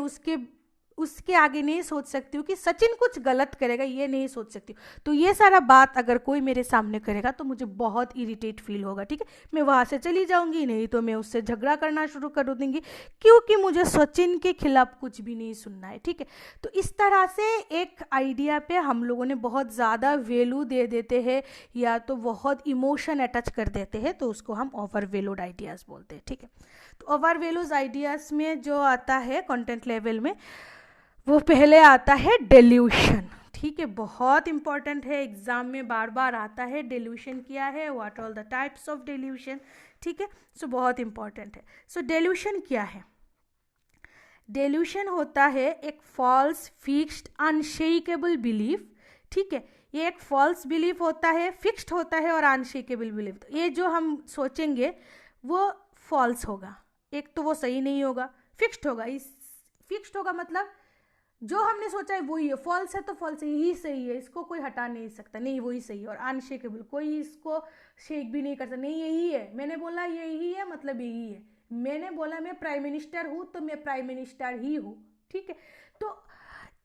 A: उसके आगे नहीं सोच सकती हूँ कि सचिन कुछ गलत करेगा, ये नहीं सोच सकती हूँ। तो ये सारा बात अगर कोई मेरे सामने करेगा तो मुझे बहुत इरिटेट फील होगा, ठीक है, मैं वहाँ से चली जाऊँगी, नहीं तो मैं उससे झगड़ा करना शुरू कर दूँगी, क्योंकि मुझे सचिन के खिलाफ कुछ भी नहीं सुनना है। ठीक है, तो इस तरह से एक आइडिया पे हम लोगों ने बहुत ज़्यादा वैल्यू दे देते हैं या तो बहुत इमोशन अटैच कर देते हैं, तो उसको हम ओवर वैल्यूड आइडियाज़ बोलते हैं। ठीक है, तो ओवर वैल्यूज आइडियाज में जो आता है कंटेंट लेवल में, वो पहले आता है डेल्यूशन, ठीक है, बहुत इंपॉर्टेंट है, एग्जाम में बार बार आता है। डेल्यूशन क्या है, what all the types of dilution, ठीक है, सो बहुत इंपॉर्टेंट है। सो डेल्यूशन क्या है? डेल्यूशन होता है एक फॉल्स फिक्स्ड अनशेकेबल बिलीफ, ठीक है, ये एक फॉल्स बिलीफ होता है, फिक्स्ड होता है और अनशेकेबल बिलीफ। ये जो हम सोचेंगे वो फॉल्स होगा, एक तो वो सही नहीं होगा, फिक्स्ड होगा। इस फिक्स्ड होगा मतलब जो हमने सोचा है वही है, फॉल्स है तो फॉल्स है, यही सही है, इसको कोई हटा नहीं सकता, नहीं वही सही है। और अनशेकेबल, कोई इसको शेक भी नहीं कर सकता, नहीं यही है, मैंने बोला यही है मतलब यही है, मैंने बोला मैं प्राइम मिनिस्टर हूँ तो मैं प्राइम मिनिस्टर ही हूँ, ठीक है। तो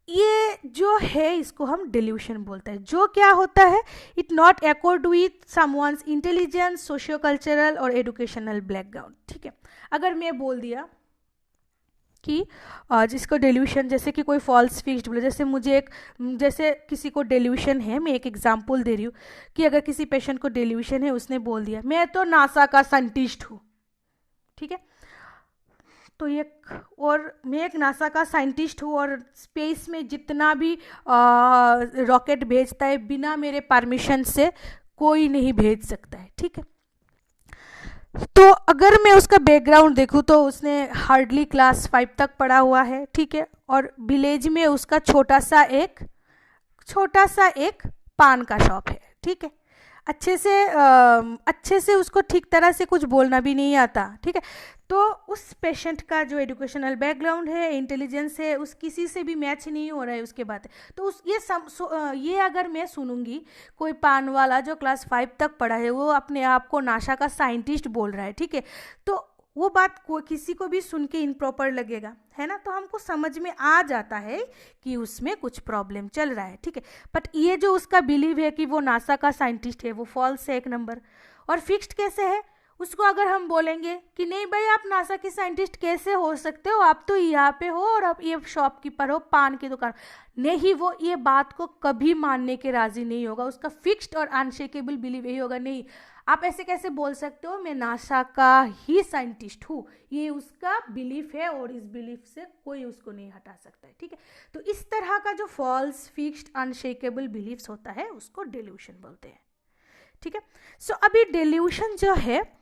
A: ये जो है इसको हम डेल्यूशन बोलते हैं। जो क्या होता है, it not accord with someone's intelligence, socio cultural और एडुकेशनल बैकग्राउंड, ठीक है। अगर मैं बोल दिया कि जिसको डेल्यूशन, जैसे कि कोई फॉल्स फिक्स्ड बोले, जैसे किसी को डेल्यूशन है, मैं एक एग्जांपल दे रही हूँ कि अगर किसी पेशेंट को डेल्यूशन है, उसने बोल दिया मैं तो नासा का साइंटिस्ट हूँ, ठीक है, तो मैं एक नासा का साइंटिस्ट हूँ और स्पेस में जितना भी रॉकेट भेजता है बिना मेरे परमिशन से कोई नहीं भेज सकता है, ठीक है। तो अगर मैं उसका बैकग्राउंड देखूँ तो उसने हार्डली क्लास 5 तक पढ़ा हुआ है, ठीक है, और विलेज में उसका छोटा सा एक पान का शॉप है, ठीक है, अच्छे से उसको ठीक तरह से कुछ बोलना भी नहीं आता, ठीक है। तो उस पेशेंट का जो एजुकेशनल बैकग्राउंड है, इंटेलिजेंस है, उस किसी से भी मैच नहीं हो रहा है उसके बात, तो ये अगर मैं सुनूंगी कोई पान वाला जो क्लास 5 तक पढ़ा है वो अपने आप को नासा का साइंटिस्ट बोल रहा है, ठीक है, तो वो बात किसी को भी सुन के इनप्रॉपर लगेगा, है ना, तो हमको समझ में आ जाता है कि उसमें कुछ प्रॉब्लम चल रहा है, ठीक है। बट ये जो उसका बिलीव है कि वो नासा का साइंटिस्ट है, वो फॉल्स है एक नंबर। और फिक्स्ड कैसे है, उसको अगर हम बोलेंगे कि नहीं भाई आप नासा के साइंटिस्ट कैसे हो सकते हो, आप तो यहाँ पे हो और आप ये शॉपकीपर हो पान की दुकान, नहीं, वो ये बात को कभी मानने के राजी नहीं होगा। उसका फिक्स्ड और अनशेकेबल बिलीव यही होगा, नहीं आप ऐसे कैसे बोल सकते हो, मैं नासा का ही साइंटिस्ट हूँ, ये उसका बिलीफ है और इस बिलीफ से कोई उसको नहीं हटा सकता है, ठीक है। तो इस तरह का जो फॉल्स फिक्स्ड अनशेकेबल बिलीव्स होता है उसको डेल्यूशन बोलते हैं, ठीक है। सो अभी डेल्यूशन जो है,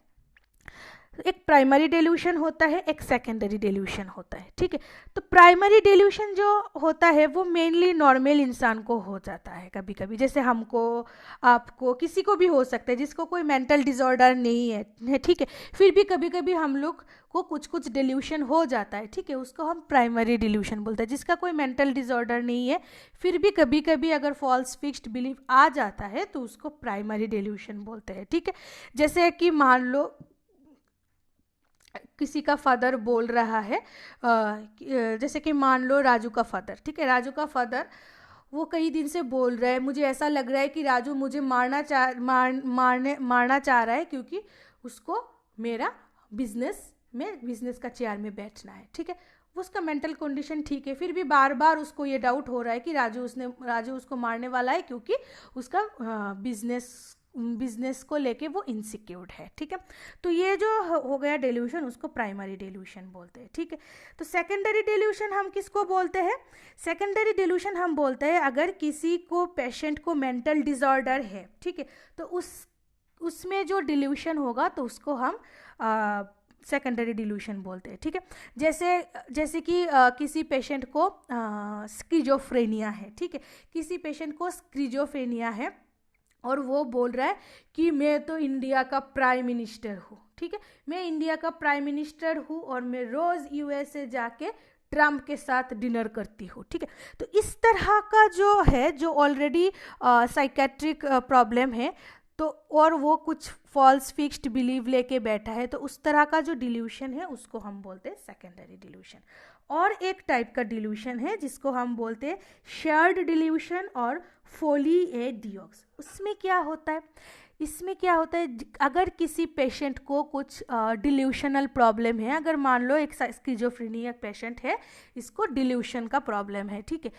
A: एक प्राइमरी डेल्यूशन होता है, एक सेकेंडरी डेल्यूशन होता है, ठीक है। तो प्राइमरी डेल्यूशन जो होता है वो मेनली नॉर्मल इंसान को हो जाता है कभी कभी, जैसे हमको, आपको, किसी को भी हो सकता है जिसको कोई मेंटल डिसऑर्डर नहीं है, ठीक है, फिर भी कभी कभी हम लोग को कुछ डेल्यूशन हो जाता है, ठीक है, उसको हम प्राइमरी डेल्यूशन बोलते हैं। जिसका कोई मेंटल डिसऑर्डर नहीं है फिर भी कभी कभी अगर फॉल्स फिक्स्ड बिलीफ आ जाता है तो उसको प्राइमरी डेल्यूशन बोलते हैं, ठीक है। जैसे कि मान लो किसी का फादर बोल रहा है, जैसे कि मान लो राजू का फादर, ठीक है, राजू का फादर वो कई दिन से बोल रहा है, मुझे ऐसा लग रहा है कि राजू मुझे मारना चाह रहा है क्योंकि उसको मेरा बिजनेस का चेयर में बैठना है, ठीक है। उसका मेंटल कंडीशन ठीक है, फिर भी बार बार उसको ये डाउट हो रहा है कि राजू उसको मारने वाला है क्योंकि उसका बिजनेस को लेके वो इनसिक्योर्ड है, ठीक है। तो ये जो हो गया डेल्यूशन, उसको प्राइमरी डेल्यूशन बोलते हैं, ठीक है। तो सेकेंडरी डेल्यूशन हम किसको बोलते हैं, सेकेंडरी डेल्यूशन हम बोलते हैं अगर किसी को, पेशेंट को मेंटल डिसऑर्डर है, ठीक है, तो उसमें जो डेल्यूशन होगा तो उसको हम सेकेंडरी डिल्यूशन बोलते हैं, ठीक है। जैसे कि किसी पेशेंट को स्किज़ोफ्रेनिया है, ठीक है, किसी पेशेंट को स्किज़ोफ्रेनिया है और वो बोल रहा है कि मैं तो इंडिया का प्राइम मिनिस्टर हूँ, ठीक है, मैं इंडिया का प्राइम मिनिस्टर हूँ और मैं रोज़ यूएसए जाके ट्रम्प के साथ डिनर करती हूँ, ठीक है। तो इस तरह का जो है, जो ऑलरेडी साइकेट्रिक प्रॉब्लम है, तो और वो कुछ फॉल्स फिक्स्ड बिलीव लेके बैठा है, तो उस तरह का जो डिल्यूशन है उसको हम बोलते हैं सेकेंडरी डिल्यूशन। और एक टाइप का डिल्यूशन है जिसको हम बोलते हैं शेयर्ड डिल्यूशन और फोली ए डियोक्स। उसमें क्या होता है, इसमें क्या होता है, अगर किसी पेशेंट को कुछ डिल्यूशनल प्रॉब्लम है, अगर मान लो एक स्किज़ोफ्रेनिया पेशेंट है, इसको डिल्यूशन का प्रॉब्लम है, ठीक है,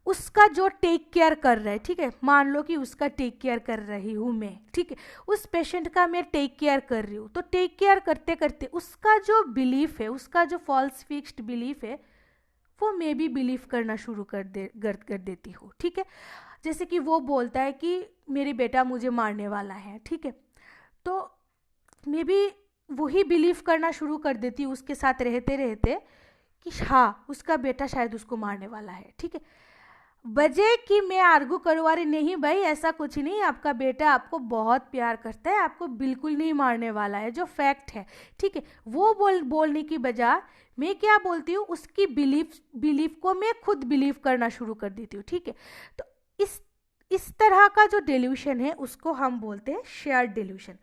A: उसका जो टेक केयर कर रहा है, ठीक है, मान लो कि उसका टेक केयर कर रही हूँ मैं, ठीक है, उस पेशेंट का मैं टेक केयर कर रही हूँ, तो टेक केयर करते करते उसका जो बिलीफ है, उसका जो फॉल्स फिक्स्ड बिलीफ है, वो मैं भी बिलीव करना शुरू कर देती हूँ, ठीक है। जैसे कि वो बोलता है कि मेरी बेटा मुझे मारने वाला है, ठीक है, तो मैं भी वही बिलीव करना शुरू कर देती हूँ उसके साथ रहते रहते कि हाँ, उसका बेटा शायद उसको मारने वाला है, ठीक है। बजे कि मैं आर्गू करवा रही, नहीं भाई ऐसा कुछ नहीं, आपका बेटा आपको बहुत प्यार करता है, आपको बिल्कुल नहीं मारने वाला है, जो फैक्ट है, ठीक है। वो बोलने की बजाय मैं क्या बोलती हूँ, उसकी बिलीफ को मैं खुद बिलीव करना शुरू कर देती हूँ, ठीक है। तो इस तरह का जो डेल्यूशन है उसको हम बोलते हैं शेयर्ड डेल्यूशन,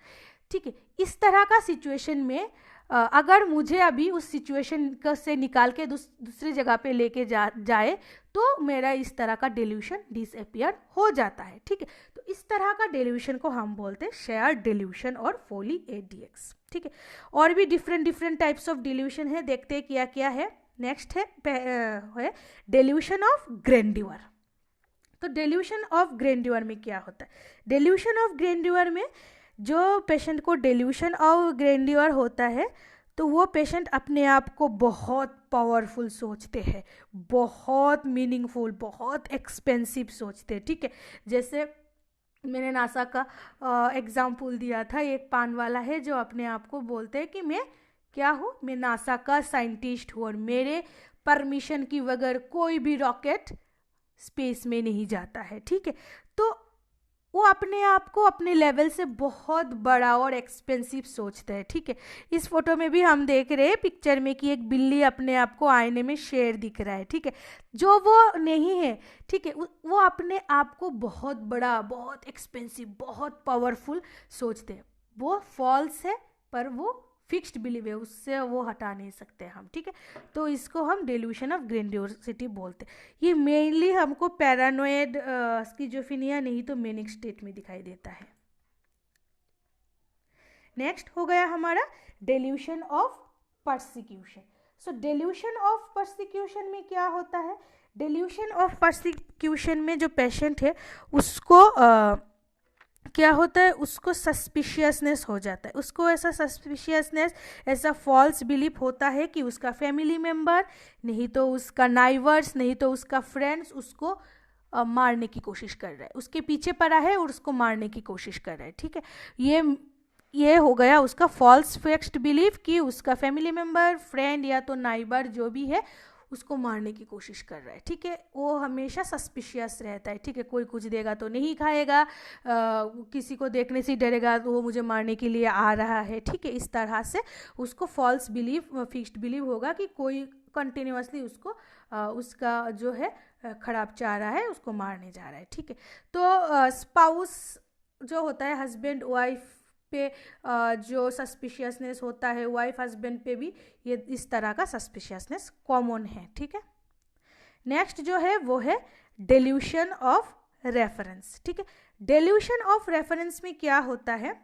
A: ठीक है। इस तरह का सिचुएशन में अगर मुझे अभी उस सिचुएशन से निकाल के दूसरी जगह पे लेके जाए तो मेरा इस तरह का डेल्यूशन डिसअपियर हो जाता है, ठीक है। तो इस तरह का डेल्यूशन को हम बोलते हैं शेयर्ड डेल्यूशन और फोली ADX, ठीक है। और भी डिफरेंट टाइप्स ऑफ डेल्यूशन है, देखते हैं क्या क्या है। नेक्स्ट है डेल्यूशन ऑफ ग्रैंडियर। तो डेल्यूशन ऑफ ग्रैंडियर में क्या होता है? डेल्यूशन ऑफ ग्रैंडियर में जो पेशेंट को डेल्यूशन ऑफ ग्रैंडियर होता है तो वो पेशेंट अपने आप को बहुत पावरफुल सोचते हैं, बहुत मीनिंगफुल, बहुत एक्सपेंसिव सोचते हैं, ठीक है। जैसे मैंने नासा का एग्जाम्पल दिया था, एक पान वाला है जो अपने आप को बोलते हैं कि मैं क्या हूँ, मैं नासा का साइंटिस्ट हूँ और मेरे परमिशन की बगैर कोई भी रॉकेट स्पेस में नहीं जाता है, ठीक है। तो वो अपने आप को अपने लेवल से बहुत बड़ा और एक्सपेंसिव सोचता है, ठीक है। इस फोटो में भी हम देख रहे हैं पिक्चर में कि एक बिल्ली अपने आप को आईने में शेर दिख रहा है, ठीक है, जो वो नहीं है, ठीक है। वो अपने आप को बहुत बड़ा, बहुत एक्सपेंसिव, बहुत पावरफुल सोचते हैं। वो फॉल्स है पर वो फिक्स्ड बिलीव है, उससे वो हटा नहीं सकते हम, ठीक है। तो इसको हम डेल्यूशन ऑफ ग्रैंडियोसिटी बोलते हैं। ये मेनली हमको पैरानोइड स्किज़ोफ्रेनिया नहीं तो मैनिक स्टेट में दिखाई देता है। नेक्स्ट हो गया हमारा dilution of persecution. So dilution of persecution में क्या होता है? डेल्यूशन ऑफ परसिक्यूशन में जो पेशेंट है उसको क्या होता है, उसको सस्पिशियसनेस हो जाता है, उसको ऐसा सस्पिशियसनेस, ऐसा फॉल्स बिलीफ होता है कि उसका फैमिली मेम्बर नहीं तो उसका नाइवर्स नहीं तो उसका फ्रेंड्स उसको मारने की कोशिश कर रहा है, उसके पीछे पड़ा है और उसको मारने की कोशिश कर रहा है, ठीक है। ये हो गया उसका फॉल्स फिक्स्ड बिलीफ कि उसका फैमिली मेम्बर, फ्रेंड या तो नाइबर जो भी है उसको मारने की कोशिश कर रहा है, ठीक है। वो हमेशा सस्पिशियस रहता है, ठीक है, कोई कुछ देगा तो नहीं खाएगा, किसी को देखने से डरेगा तो वो मुझे मारने के लिए आ रहा है, ठीक है। इस तरह से उसको फॉल्स बिलीफ, फिक्स्ड बिलीव होगा कि कोई कंटिन्यूसली उसको उसका जो है खराब चाह रहा है, उसको मारने जा रहा है, ठीक है। तो स्पाउस जो होता है, हस्बैंड वाइफ पे जो सस्पिशियसनेस होता है, वाइफ हस्बैंड पे भी ये इस तरह का सस्पिशियसनेस कॉमन है, ठीक है। नेक्स्ट जो है वो है डेल्यूशन ऑफ रेफरेंस, ठीक है। डेल्यूशन ऑफ रेफरेंस में क्या होता है,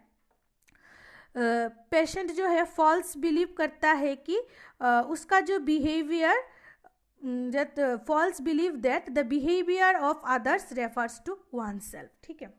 A: पेशेंट जो है फॉल्स बिलीव करता है कि उसका जो behaviour falls believe that the behaviour of others refers to oneself, ठीक है।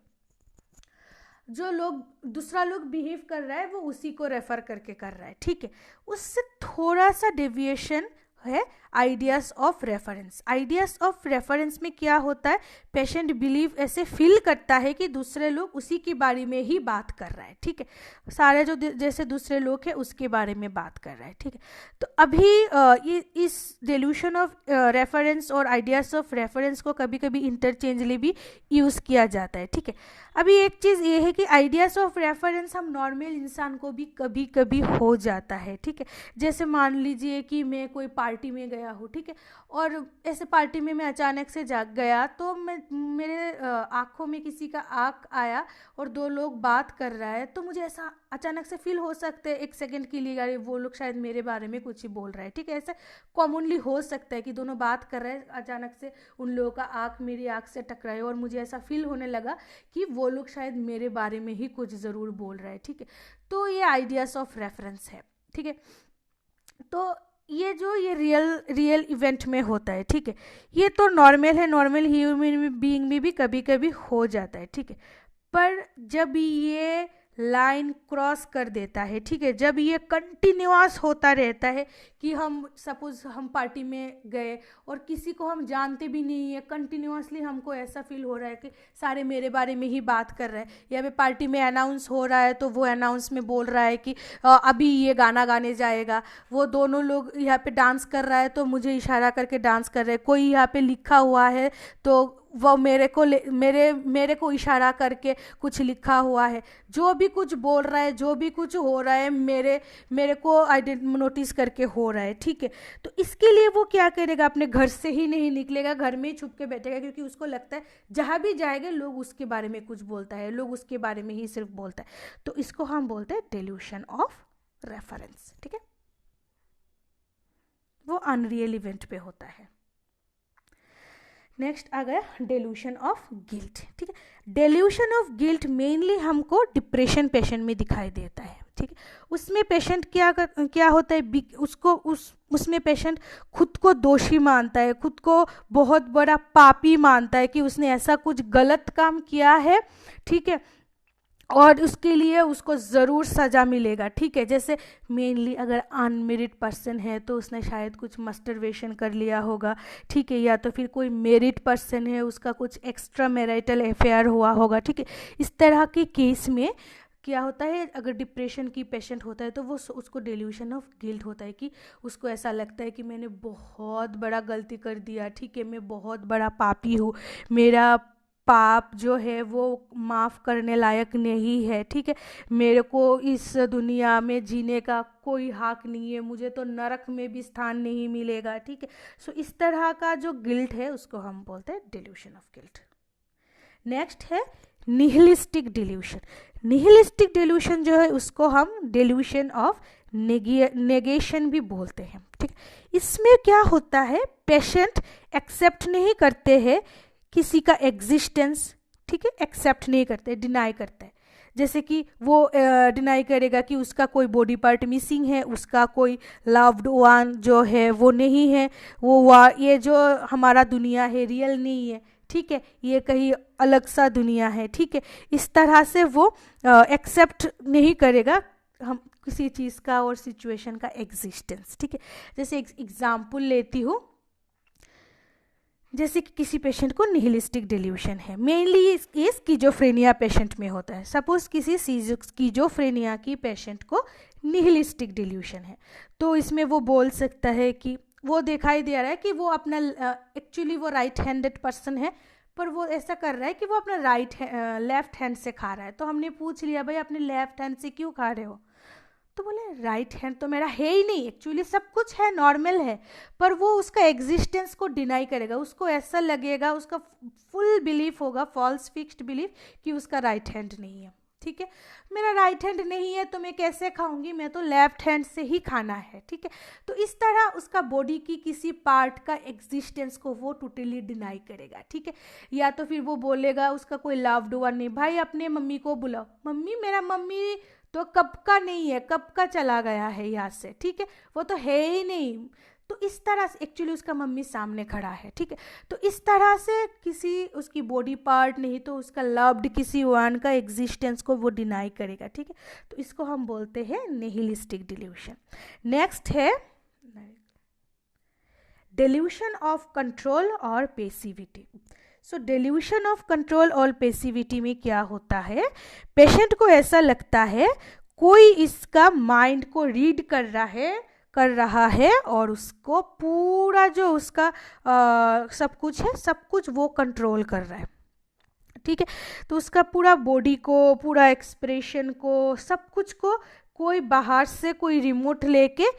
A: जो दूसरा लोग बिहेव कर रहा है वो उसी को रेफर करके कर रहा है, ठीक है। उससे थोड़ा सा डेविएशन है ideas of reference. Ideas of reference में क्या होता है, पेशेंट बिलीव ऐसे फील करता है कि दूसरे लोग उसी के बारे में ही बात कर रहा है, ठीक है, सारे जो जैसे दूसरे लोग हैं उसके बारे में बात कर रहा है, ठीक है। तो अभी इस डेल्यूशन ऑफ रेफरेंस और आइडियाज ऑफ रेफरेंस को कभी कभी इंटरचेंजली भी यूज़ किया जाता है, ठीक है। अभी एक चीज़ ये है कि आइडियाज ऑफ रेफरेंस हम नॉर्मल इंसान को भी कभी कभी हो जाता है, ठीक है। जैसे मान लीजिए कि मैं कोई पार्टी में गया हूँ, ठीक है, और ऐसे पार्टी में मैं अचानक से जाग गया तो मेरे आँखों में किसी का आँख आया और दो लोग बात कर रहा है, तो मुझे ऐसा अचानक से फील हो सकता है एक सेकंड के लिए, अरे वो लोग शायद मेरे बारे में कुछ ही बोल रहा है, ठीक है। ऐसा कॉमनली हो सकता है कि दोनों बात कर रहे हैं, अचानक से उन लोगों का आँख मेरी आँख से टकराए और मुझे ऐसा फील होने लगा कि वो लोग शायद मेरे बारे में ही कुछ ज़रूर बोल रहा है, ठीक है। तो ये आइडियाज ऑफ रेफरेंस है, ठीक है। तो ये रियल इवेंट में होता है, ठीक है। ये तो नॉर्मल है, नॉर्मल ह्यूमन बीइंग में भी कभी कभी हो जाता है, ठीक है। पर जब ये लाइन क्रॉस कर देता है, ठीक है, जब ये कंटिन्यूअस होता रहता है कि हम सपोज हम पार्टी में गए और किसी को हम जानते भी नहीं है, कंटिन्यूअसली हमको ऐसा फील हो रहा है कि सारे मेरे बारे में ही बात कर रहे हैं, या फिर पार्टी में अनाउंस हो रहा है तो वो अनाउंस में बोल रहा है कि अभी ये गाना गाने जाएगा, वो दोनों लोग यहाँ पे डांस कर रहा है तो मुझे इशारा करके डांस कर रहे हैं, कोई यहाँ पे लिखा हुआ है तो वो मेरे को इशारा करके कुछ लिखा हुआ है, जो भी कुछ बोल रहा है, जो भी कुछ हो रहा है मेरे को नोटिस करके हो रहा है, ठीक है। तो इसके लिए वो क्या करेगा, अपने घर से ही नहीं निकलेगा, घर में ही छुप के बैठेगा, क्योंकि उसको लगता है जहाँ भी जाएगा लोग उसके बारे में कुछ बोलता है, लोग उसके बारे में ही सिर्फ बोलता है। तो इसको हम बोलते हैं डेल्यूशन ऑफ रेफरेंस, ठीक है। वो अनरियल इवेंट पे होता है। नेक्स्ट आ गया डेल्यूशन ऑफ गिल्ट, ठीक है। डेल्यूशन ऑफ गिल्ट मेनली हमको डिप्रेशन पेशेंट में दिखाई देता है, ठीक है। उसमें पेशेंट क्या होता है, उसमें पेशेंट खुद को दोषी मानता है, खुद को बहुत बड़ा पापी मानता है कि उसने ऐसा कुछ गलत काम किया है, ठीक है, और उसके लिए उसको ज़रूर सज़ा मिलेगा, ठीक है। जैसे मेनली अगर अनमेरिड पर्सन है तो उसने शायद कुछ मस्टरबेशन कर लिया होगा, ठीक है, या तो फिर कोई मेरिड पर्सन है उसका कुछ एक्स्ट्रा मैरिटल अफेयर हुआ होगा, ठीक है। इस तरह के केस में क्या होता है, अगर डिप्रेशन की पेशेंट होता है तो वो उसको डेल्यूशन ऑफ गिल्ट होता है कि उसको ऐसा लगता है कि मैंने बहुत बड़ा गलती कर दिया, ठीक है, मैं बहुत बड़ा पापी हूँ, मेरा पाप जो है वो माफ़ करने लायक नहीं है, ठीक है, मेरे को इस दुनिया में जीने का कोई हक नहीं है, मुझे तो नरक में भी स्थान नहीं मिलेगा, ठीक है। सो इस तरह का जो गिल्ट है उसको हम बोलते हैं डेल्यूशन ऑफ गिल्ट। नेक्स्ट है निहिलिस्टिक डेल्यूशन। निहिलिस्टिक डेल्यूशन जो है उसको हम डेल्यूशन ऑफ नेगेशन भी बोलते हैं, ठीक है। इसमें क्या होता है, पेशेंट एक्सेप्ट नहीं करते हैं किसी का एग्जिस्टेंस, ठीक है, एक्सेप्ट नहीं करते, डिनाई करते हैं। जैसे कि वो डिनाई करेगा कि उसका कोई बॉडी पार्ट मिसिंग है, उसका कोई लव्ड वन जो है वो नहीं है, ये जो हमारा दुनिया है रियल नहीं है, ठीक है, ये कहीं अलग सा दुनिया है, ठीक है। इस तरह से वो एक्सेप्ट नहीं करेगा हम किसी चीज़ का और सिचुएशन का एग्जिस्टेंस, ठीक है। जैसे एग्जाम्पल लेती हूँ, जैसे कि किसी पेशेंट को निहिलिस्टिक डेल्यूशन है, मेनली ये स्किज़ोफ्रेनिया पेशेंट में होता है। सपोज किसी स्किज़ोफ्रेनिया की पेशेंट को निहिलिस्टिक डेल्यूशन है, तो इसमें वो बोल सकता है कि वो दिखाई दे रहा है कि वो अपना एक्चुअली वो राइट हैंडेड पर्सन है, पर वो ऐसा कर रहा है कि वो अपना लेफ्ट हैंड से खा रहा है। तो हमने पूछ लिया, भाई अपने लेफ्ट हैंड से क्यों खा रहे हो, तो बोले राइट हैंड तो मेरा है ही नहीं, एक्चुअली सब कुछ है, नॉर्मल है, पर वो उसका एग्जिस्टेंस को डिनाई करेगा, उसको ऐसा लगेगा, उसका फुल बिलीफ होगा, फॉल्स फिक्स्ड बिलीफ कि उसका राइट हैंड नहीं है, ठीक है। मेरा राइट हैंड नहीं है तो मैं कैसे खाऊंगी, मैं तो लेफ्ट हैंड से ही खाना है, ठीक है। तो इस तरह उसका बॉडी की किसी पार्ट का एग्जिस्टेंस को वो टोटली डिनाई करेगा, ठीक है। या तो फिर वो बोलेगा उसका कोई लव्ड वन नहीं, भाई अपने मम्मी को बुलाओ, मम्मी मेरा मम्मी तो कब का नहीं है, कब का चला गया है यहाँ से, ठीक है, वो तो है ही नहीं। तो इस तरह से एक्चुअली उसका मम्मी सामने खड़ा है, ठीक है। तो इस तरह से किसी उसकी बॉडी पार्ट नहीं तो उसका लव्ड किसी वन का एग्जिस्टेंस को वो डिनाई करेगा, ठीक है। तो इसको हम बोलते हैं निहिलिस्टिक डिल्यूशन। नेक्स्ट है डेल्यूशन ऑफ कंट्रोल और passivity. So dilution of control और पैसिविटी में क्या होता है, पेशेंट को ऐसा लगता है कोई इसका माइंड को रीड कर रहा है और उसको पूरा जो उसका सब कुछ है, सब कुछ वो कंट्रोल कर रहा है, ठीक है। तो उसका पूरा बॉडी को, पूरा एक्सप्रेशन को, सब कुछ को कोई बाहर से कोई रिमोट लेके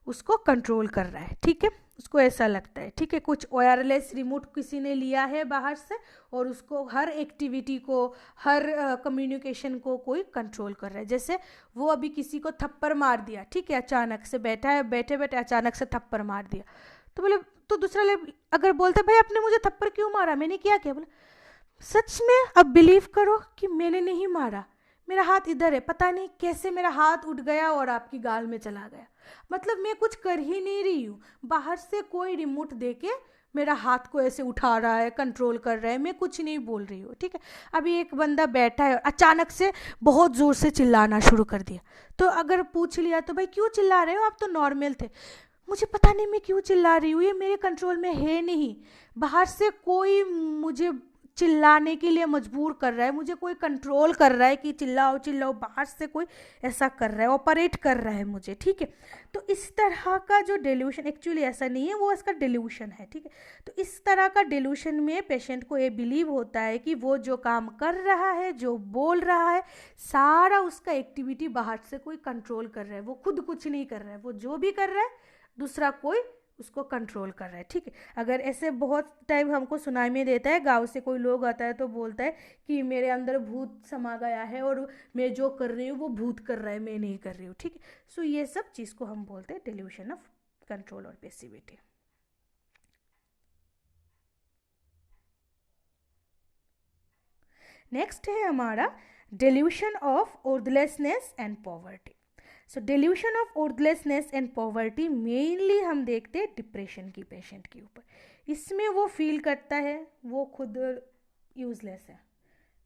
A: उसको कंट्रोल कर रहा है, ठीक है। उसको ऐसा लगता है, ठीक है, कुछ वायरलेस रिमोट किसी ने लिया है बाहर से और उसको हर एक्टिविटी को, हर कम्युनिकेशन को कोई कंट्रोल कर रहा है। जैसे वो अभी किसी को थप्पड़ मार दिया, ठीक है, अचानक से बैठे बैठे अचानक से थप्पड़ मार दिया, तो बोले, तो दूसरा लोग अगर बोलते भाई आपने मुझे थप्पड़ क्यों मारा, मैंने क्या किया, बोले सच में अब बिलीव करो कि मैंने नहीं मारा, मेरा हाथ इधर है, पता नहीं कैसे मेरा हाथ उठ गया और आपकी गाल में चला गया, मतलब मैं कुछ कर ही नहीं रही हूँ, बाहर से कोई रिमोट देके मेरा हाथ को ऐसे उठा रहा है, कंट्रोल कर रहा है, मैं कुछ नहीं बोल रही हूँ, ठीक है। अभी एक बंदा बैठा है और अचानक से बहुत ज़ोर से चिल्लाना शुरू कर दिया, तो अगर पूछ लिया तो भाई क्यों चिल्ला रहे हो, आप तो नॉर्मल थे, मुझे पता नहीं मैं क्यों चिल्ला रही हूँ, ये मेरे कंट्रोल में है नहीं, बाहर से कोई मुझे चिल्लाने के लिए मजबूर कर रहा है, मुझे कोई कंट्रोल कर रहा है कि चिल्लाओ चिल्लाओ, बाहर से कोई ऐसा कर रहा है, ऑपरेट कर रहा है मुझे, ठीक है। तो इस तरह का जो डेल्यूशन, एक्चुअली ऐसा नहीं है, वो इसका डेल्यूशन है, ठीक है। तो इस तरह का डेल्यूशन में पेशेंट को ये बिलीव होता है कि वो जो काम कर रहा है, जो बोल रहा है, सारा उसका एक्टिविटी बाहर से कोई कंट्रोल कर रहा है, वो खुद कुछ नहीं कर रहा है, वो जो भी कर रहा है दूसरा कोई उसको कंट्रोल कर रहा है, ठीक है। अगर ऐसे बहुत टाइम हमको सुनाई में देता है, गांव से कोई लोग आता है तो बोलता है कि मेरे अंदर भूत समा गया है और मैं जो कर रही हूँ वो भूत कर रहा है, मैं नहीं कर रही हूँ, ठीक है। सो ये सब चीज़ को हम बोलते हैं डेल्यूशन ऑफ कंट्रोल और पैसिविटी। नेक्स्ट है हमारा dilution of worthlessness and poverty. So dilution of worthlessness and poverty mainly हम देखते हैं डिप्रेशन की पेशेंट के ऊपर। इसमें वो फील करता है वो खुद यूजलेस है,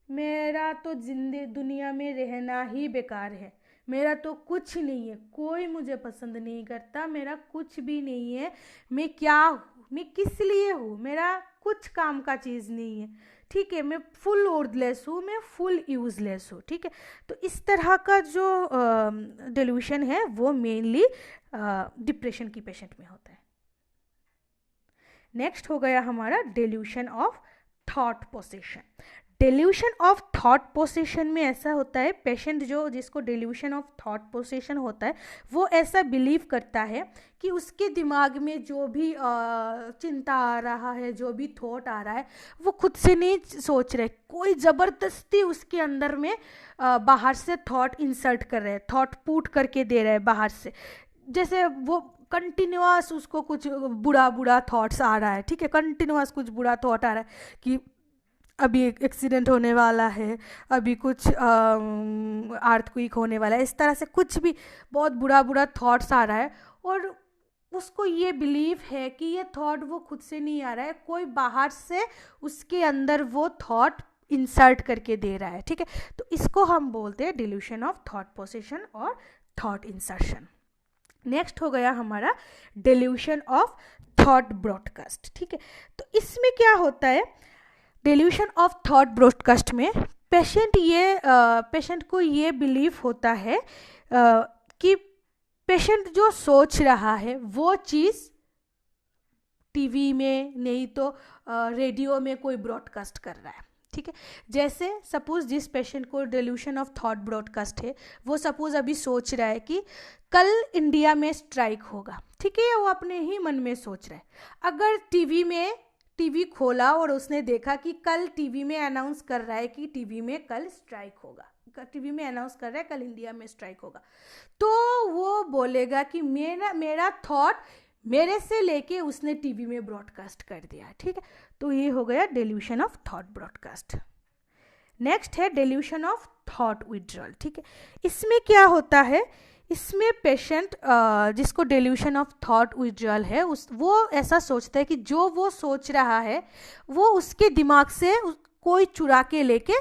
A: मेरा तो जिंदगी दुनिया में रहना ही बेकार है, मेरा तो कुछ नहीं है, कोई मुझे पसंद नहीं करता, मेरा कुछ भी नहीं है, मैं क्या हूँ, मैं किस लिए हूँ, मेरा कुछ काम का चीज़ नहीं है, ठीक है, मैं फुल वर्थलेस हूँ, मैं फुल यूजलेस हूँ, ठीक है। तो इस तरह का जो डेल्यूशन है वो मेनली डिप्रेशन की पेशेंट में होता है। नेक्स्ट हो गया हमारा dilution of thought possession. Dilution of thought possession में ऐसा होता है, पेशेंट जो जिसको डेल्यूशन ऑफ थॉट पोसेशन होता है वो ऐसा बिलीव करता है कि उसके दिमाग में जो भी चिंता आ रहा है, जो भी थॉट आ रहा है, वो खुद से नहीं सोच रहे, कोई ज़बरदस्ती उसके अंदर में बाहर से थॉट इंसर्ट कर रहे हैं, थॉट पुट करके दे रहे हैं बाहर से, जैसे वो कंटिन्यूअस उसको कुछ बुरा बुरा थॉट्स आ रहा है, ठीक है, कंटिन्यूअस कुछ बुरा थॉट आ रहा है कि अभी एक एक्सीडेंट होने वाला है, अभी कुछ अर्थक्वेक होने वाला है, इस तरह से कुछ भी बहुत बुरा बुरा थॉट्स आ रहा है और उसको ये बिलीव है कि ये थॉट वो खुद से नहीं आ रहा है, कोई बाहर से उसके अंदर वो थॉट इंसर्ट करके दे रहा है, ठीक है। तो इसको हम बोलते हैं डिल्यूशन ऑफ थॉट पोसेशन और थॉट इंसर्शन। नेक्स्ट हो गया हमारा डिल्यूशन ऑफ थॉट ब्रॉडकास्ट, ठीक है। तो इसमें क्या होता है, डिल्यूशन ऑफ थॉट ब्रॉडकास्ट में पेशेंट को ये बिलीव होता है कि पेशेंट जो सोच रहा है वो चीज़ टीवी में नहीं तो रेडियो में कोई ब्रॉडकास्ट कर रहा है, ठीक है। जैसे सपोज जिस पेशेंट को डिल्यूशन ऑफ थॉट ब्रॉडकास्ट है वो सपोज अभी सोच रहा है कि कल इंडिया में स्ट्राइक होगा, ठीक है, वो अपने ही मन में सोच रहा है। अगर टीवी खोला और उसने देखा कि कल टीवी में अनाउंस कर रहा है कि टीवी में कल स्ट्राइक होगा, टीवी में अनाउंस कर रहा है कल इंडिया में स्ट्राइक होगा, तो वो बोलेगा कि मेरा थॉट मेरे से लेके उसने टीवी में ब्रॉडकास्ट कर दिया, ठीक है। तो ये हो गया delusion of thought broadcast. Next है डिल्यूशन ऑफ थॉट विड्रॉल, ठीक है। इसमें क्या होता है, इसमें पेशेंट जिसको डिल्यूशन ऑफ थॉट विड्रॉल है वो ऐसा सोचता है कि जो वो सोच रहा है वो उसके दिमाग से कोई चुरा के लेके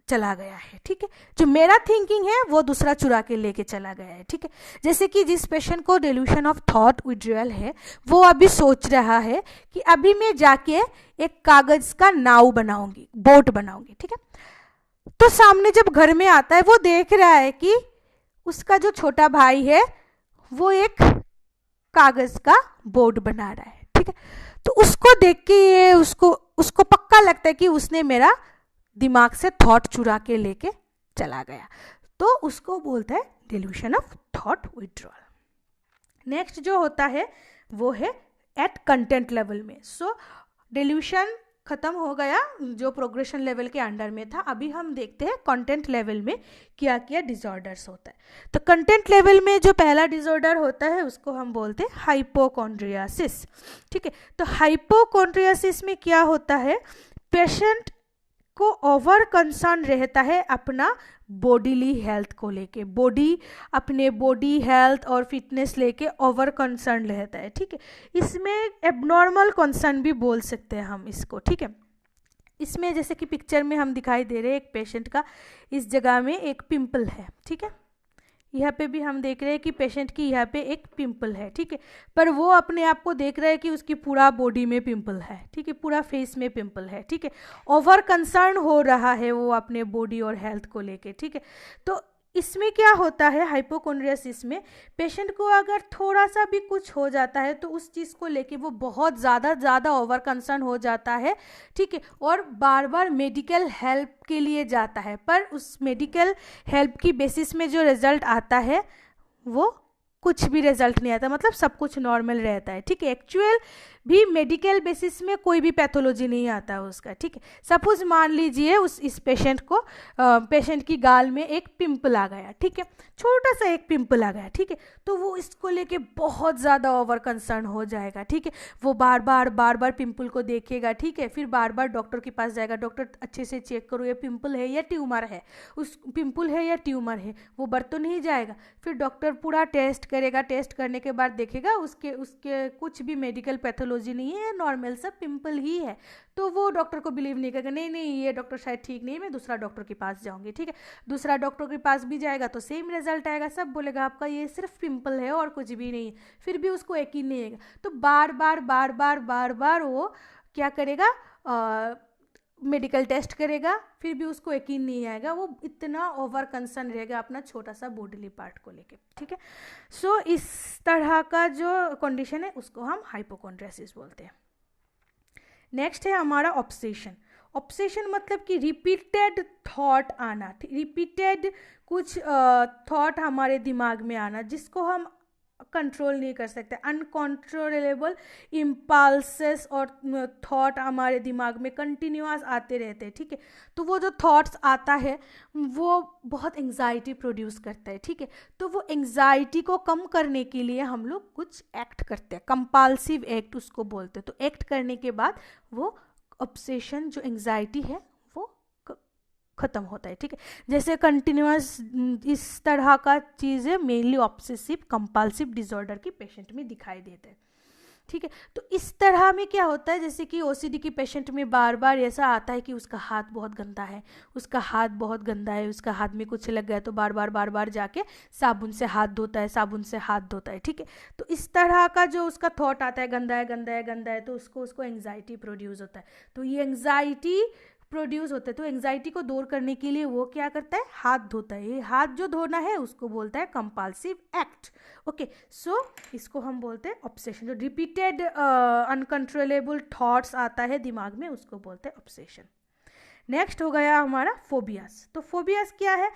A: चला गया है, ठीक है, जो मेरा थिंकिंग है वो दूसरा चुरा के लेके चला गया है, ठीक है। जैसे कि जिस पेशेंट को डिल्यूशन ऑफ थॉट विड्रॉल है वो अभी सोच रहा है कि अभी मैं जाके एक कागज का नाव बनाऊंगी, बोट बनाऊंगी, ठीक है। तो सामने जब घर में आता है वो देख रहा है कि उसका जो छोटा भाई है वो एक कागज का बोर्ड बना रहा है, ठीक है। तो उसको देख के ये उसको पक्का लगता है कि उसने मेरा दिमाग से थॉट चुरा के लेके चला गया, तो उसको बोलता है delusion of thought withdrawal. Next जो होता है वो है एट कंटेंट लेवल में। सो डिल्यूशन खत्म हो गया जो प्रोग्रेशन लेवल के अंडर में था, अभी हम देखते हैं कंटेंट लेवल में क्या क्या डिसऑर्डर्स होता है। तो कंटेंट लेवल में जो पहला डिसऑर्डर होता है उसको हम बोलते हैं हाइपोकॉन्ड्रियासिस, ठीक है। तो हाइपोकॉन्ड्रियासिस में क्या होता है, पेशेंट को ओवर कंसर्न रहता है अपना बॉडीली हेल्थ को लेके, अपने बॉडी हेल्थ और फिटनेस लेके ओवर कंसर्न रहता है, ठीक है। इसमें एबनॉर्मल कंसर्न भी बोल सकते हैं हम इसको, ठीक है। इसमें जैसे कि पिक्चर में हम दिखाई दे रहे हैं एक पेशेंट का, इस जगह में एक पिंपल है, ठीक है। यहाँ पे भी हम देख रहे हैं कि पेशेंट की यहाँ पे एक पिंपल है, ठीक है। पर वो अपने आप को देख रहा है कि उसकी पूरा बॉडी में पिंपल है, ठीक है, पूरा फेस में पिंपल है, ठीक है। ओवर कंसर्न हो रहा है वो अपने बॉडी और हेल्थ को लेके, ठीक है। तो इसमें क्या होता है, हाइपोकोंड्रियासिस में पेशेंट को अगर थोड़ा सा भी कुछ हो जाता है तो उस चीज़ को लेके वो बहुत ज़्यादा ओवर कंसर्न हो जाता है, ठीक है। और बार बार मेडिकल हेल्प के लिए जाता है, पर उस मेडिकल हेल्प की बेसिस में जो रिजल्ट आता है वो कुछ भी रिजल्ट नहीं आता, मतलब सब कुछ नॉर्मल रहता है, ठीक है। एक्चुअल भी मेडिकल बेसिस में कोई भी पैथोलॉजी नहीं आता है उसका, ठीक है। सपोज मान लीजिए इस पेशेंट को पेशेंट की गाल में एक पिंपल आ गया, ठीक है, छोटा सा एक पिंपल आ गया, ठीक है। तो वो इसको लेके बहुत ज़्यादा ओवर कंसर्न हो जाएगा, ठीक है। वो बार बार पिंपल को देखेगा, ठीक है। फिर बार बार डॉक्टर के पास जाएगा, डॉक्टर अच्छे से चेक करो ये पिंपल है या ट्यूमर है, उस पिंपल है या ट्यूमर है, वो बढ़ तो नहीं जाएगा। फिर डॉक्टर पूरा टेस्ट करेगा, टेस्ट करने के बाद देखेगा उसके कुछ भी मेडिकल पैथोलॉजी नहीं है, नॉर्मल सा पिंपल ही है, तो वो डॉक्टर को बिलीव नहीं करेगा, नहीं ये डॉक्टर शायद ठीक नहीं है, मैं दूसरा डॉक्टर के पास जाऊंगी, ठीक है। दूसरा डॉक्टर के पास भी जाएगा तो सेम रिजल्ट आएगा, सब बोलेगा आपका ये सिर्फ पिंपल है और कुछ भी नहीं है, फिर भी उसको यकीन नहीं आएगा। तो बार बार वो क्या करेगा, मेडिकल टेस्ट करेगा, फिर भी उसको यकीन नहीं आएगा, वो इतना ओवर कंसर्न रहेगा अपना छोटा सा बॉडीली पार्ट को लेके, ठीक है। सो इस तरह का जो कंडीशन है उसको हम हाइपोकोंड्रियासिस बोलते हैं। नेक्स्ट है हमारा ऑब्सेशन। ऑब्सेशन मतलब कि रिपीटेड थॉट आना, रिपीटेड कुछ थॉट हमारे दिमाग में आना जिसको हम कंट्रोल नहीं कर सकते, अनकंट्रोलेबल इम्पल्सेस और थॉट हमारे दिमाग में कंटिन्यूअस आते रहते हैं, ठीक है। तो वो जो थॉट्स आता है वो बहुत एंजाइटी प्रोड्यूस करता है, ठीक है। तो वो एंजाइटी को कम करने के लिए हम लोग कुछ एक्ट करते हैं, कंपल्सिव एक्ट उसको बोलते हैं। तो एक्ट करने के बाद वो ऑब्सेशन जो एंजाइटी है वो खत्म होता है, ठीक है। जैसे कंटिन्यूअस इस तरह का चीज़ें मेनली ऑब्सेसिव कंपल्सिव डिसऑर्डर की पेशेंट में दिखाई देते हैं, ठीक है। तो इस तरह में क्या होता है, जैसे कि ओसीडी की पेशेंट में बार बार ऐसा आता है कि उसका हाथ बहुत गंदा है, उसका हाथ बहुत गंदा है, उसका हाथ में कुछ लग गया तो बार बार जाके साबुन से हाथ धोता है, ठीक है। तो इस तरह का जो उसका थॉट आता है गंदा है, तो उसको एंजाइटी प्रोड्यूस होता है। तो ये एंजाइटी प्रोड्यूस होते हैं, तो एंजाइटी को दूर करने के लिए वो क्या करता है, हाथ धोता है। ये हाथ जो धोना है उसको बोलता है कंपल्सिव एक्ट, ओके। सो इसको हम बोलते हैं ऑब्सेशन। जो रिपीटेड अनकंट्रोलेबल थॉट्स आता है दिमाग में उसको बोलते हैं ऑब्सेशन। नेक्स्ट हो गया हमारा फोबियास। तो फोबियास क्या है,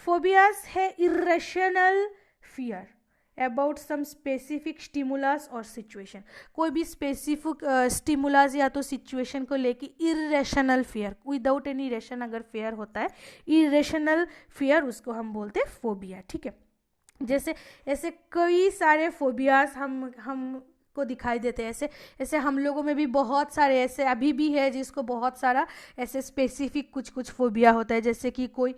A: फोबियास है irrational fear about some specific stimulus और सिचुएशन। कोई भी स्पेसिफिक स्टिमुलस या तो सिचुएशन को लेके irrational fear, without any reason अगर फियर होता है, इरेशनल फियर, उसको हम बोलते हैं फोबिया, ठीक है। जैसे ऐसे कई सारे फोबियास हम को दिखाई देते हैं, ऐसे हम लोगों में भी बहुत सारे ऐसे अभी भी है जिसको बहुत सारा ऐसे स्पेसिफिक कुछ फोबिया होता है। जैसे कि कोई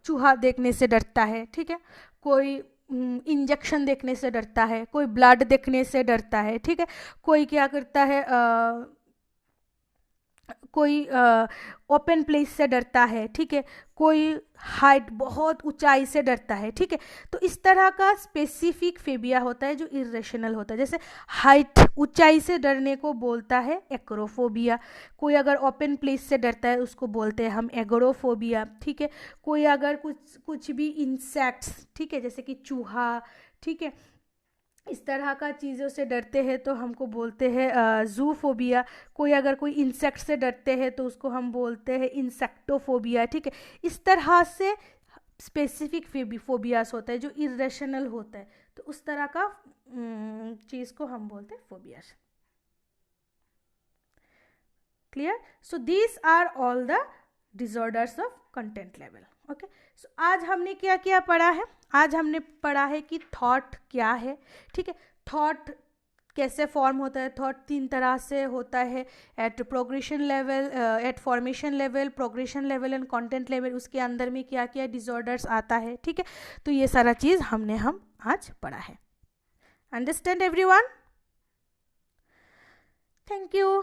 A: चूहा देखने से डरता है, ठीक है, कोई इंजेक्शन देखने से डरता है, कोई ब्लड देखने से डरता है, ठीक है, कोई क्या करता है कोई ओपन प्लेस से डरता है, ठीक है, कोई हाइट बहुत ऊंचाई से डरता है, ठीक है। तो इस तरह का स्पेसिफिक फेबिया होता है जो इरेशनल होता है। जैसे हाइट ऊंचाई से डरने को बोलता है एक्रोफोबिया, कोई अगर ओपन प्लेस से डरता है उसको बोलते हैं हम एगोरोफोबिया, ठीक है। कोई अगर कुछ भी इंसेक्ट्स, ठीक है, जैसे कि चूहा, ठीक है, इस तरह का चीज़ों से डरते हैं तो हमको बोलते हैं जूफोबिया। कोई अगर कोई इंसेक्ट से डरते हैं तो उसको हम बोलते हैं इंसेक्टोफोबिया, ठीक है। इस तरह से स्पेसिफिक फोबियास होता है जो इरेशनल होता है, तो उस तरह का चीज़ को हम बोलते हैं phobias. Clear? So these are all the disorders of content level, okay. So आज हमने क्या क्या पढ़ा है, आज हमने पढ़ा है कि थॉट क्या है, ठीक है। थॉट कैसे फॉर्म होता है थॉट, 3 तरह से होता है, at progression level, at formation level, progression level and content level, उसके अंदर में क्या क्या डिसऑर्डर्स आता है, ठीक है। तो ये सारा चीज़ हम आज पढ़ा है। Understand everyone? Thank you.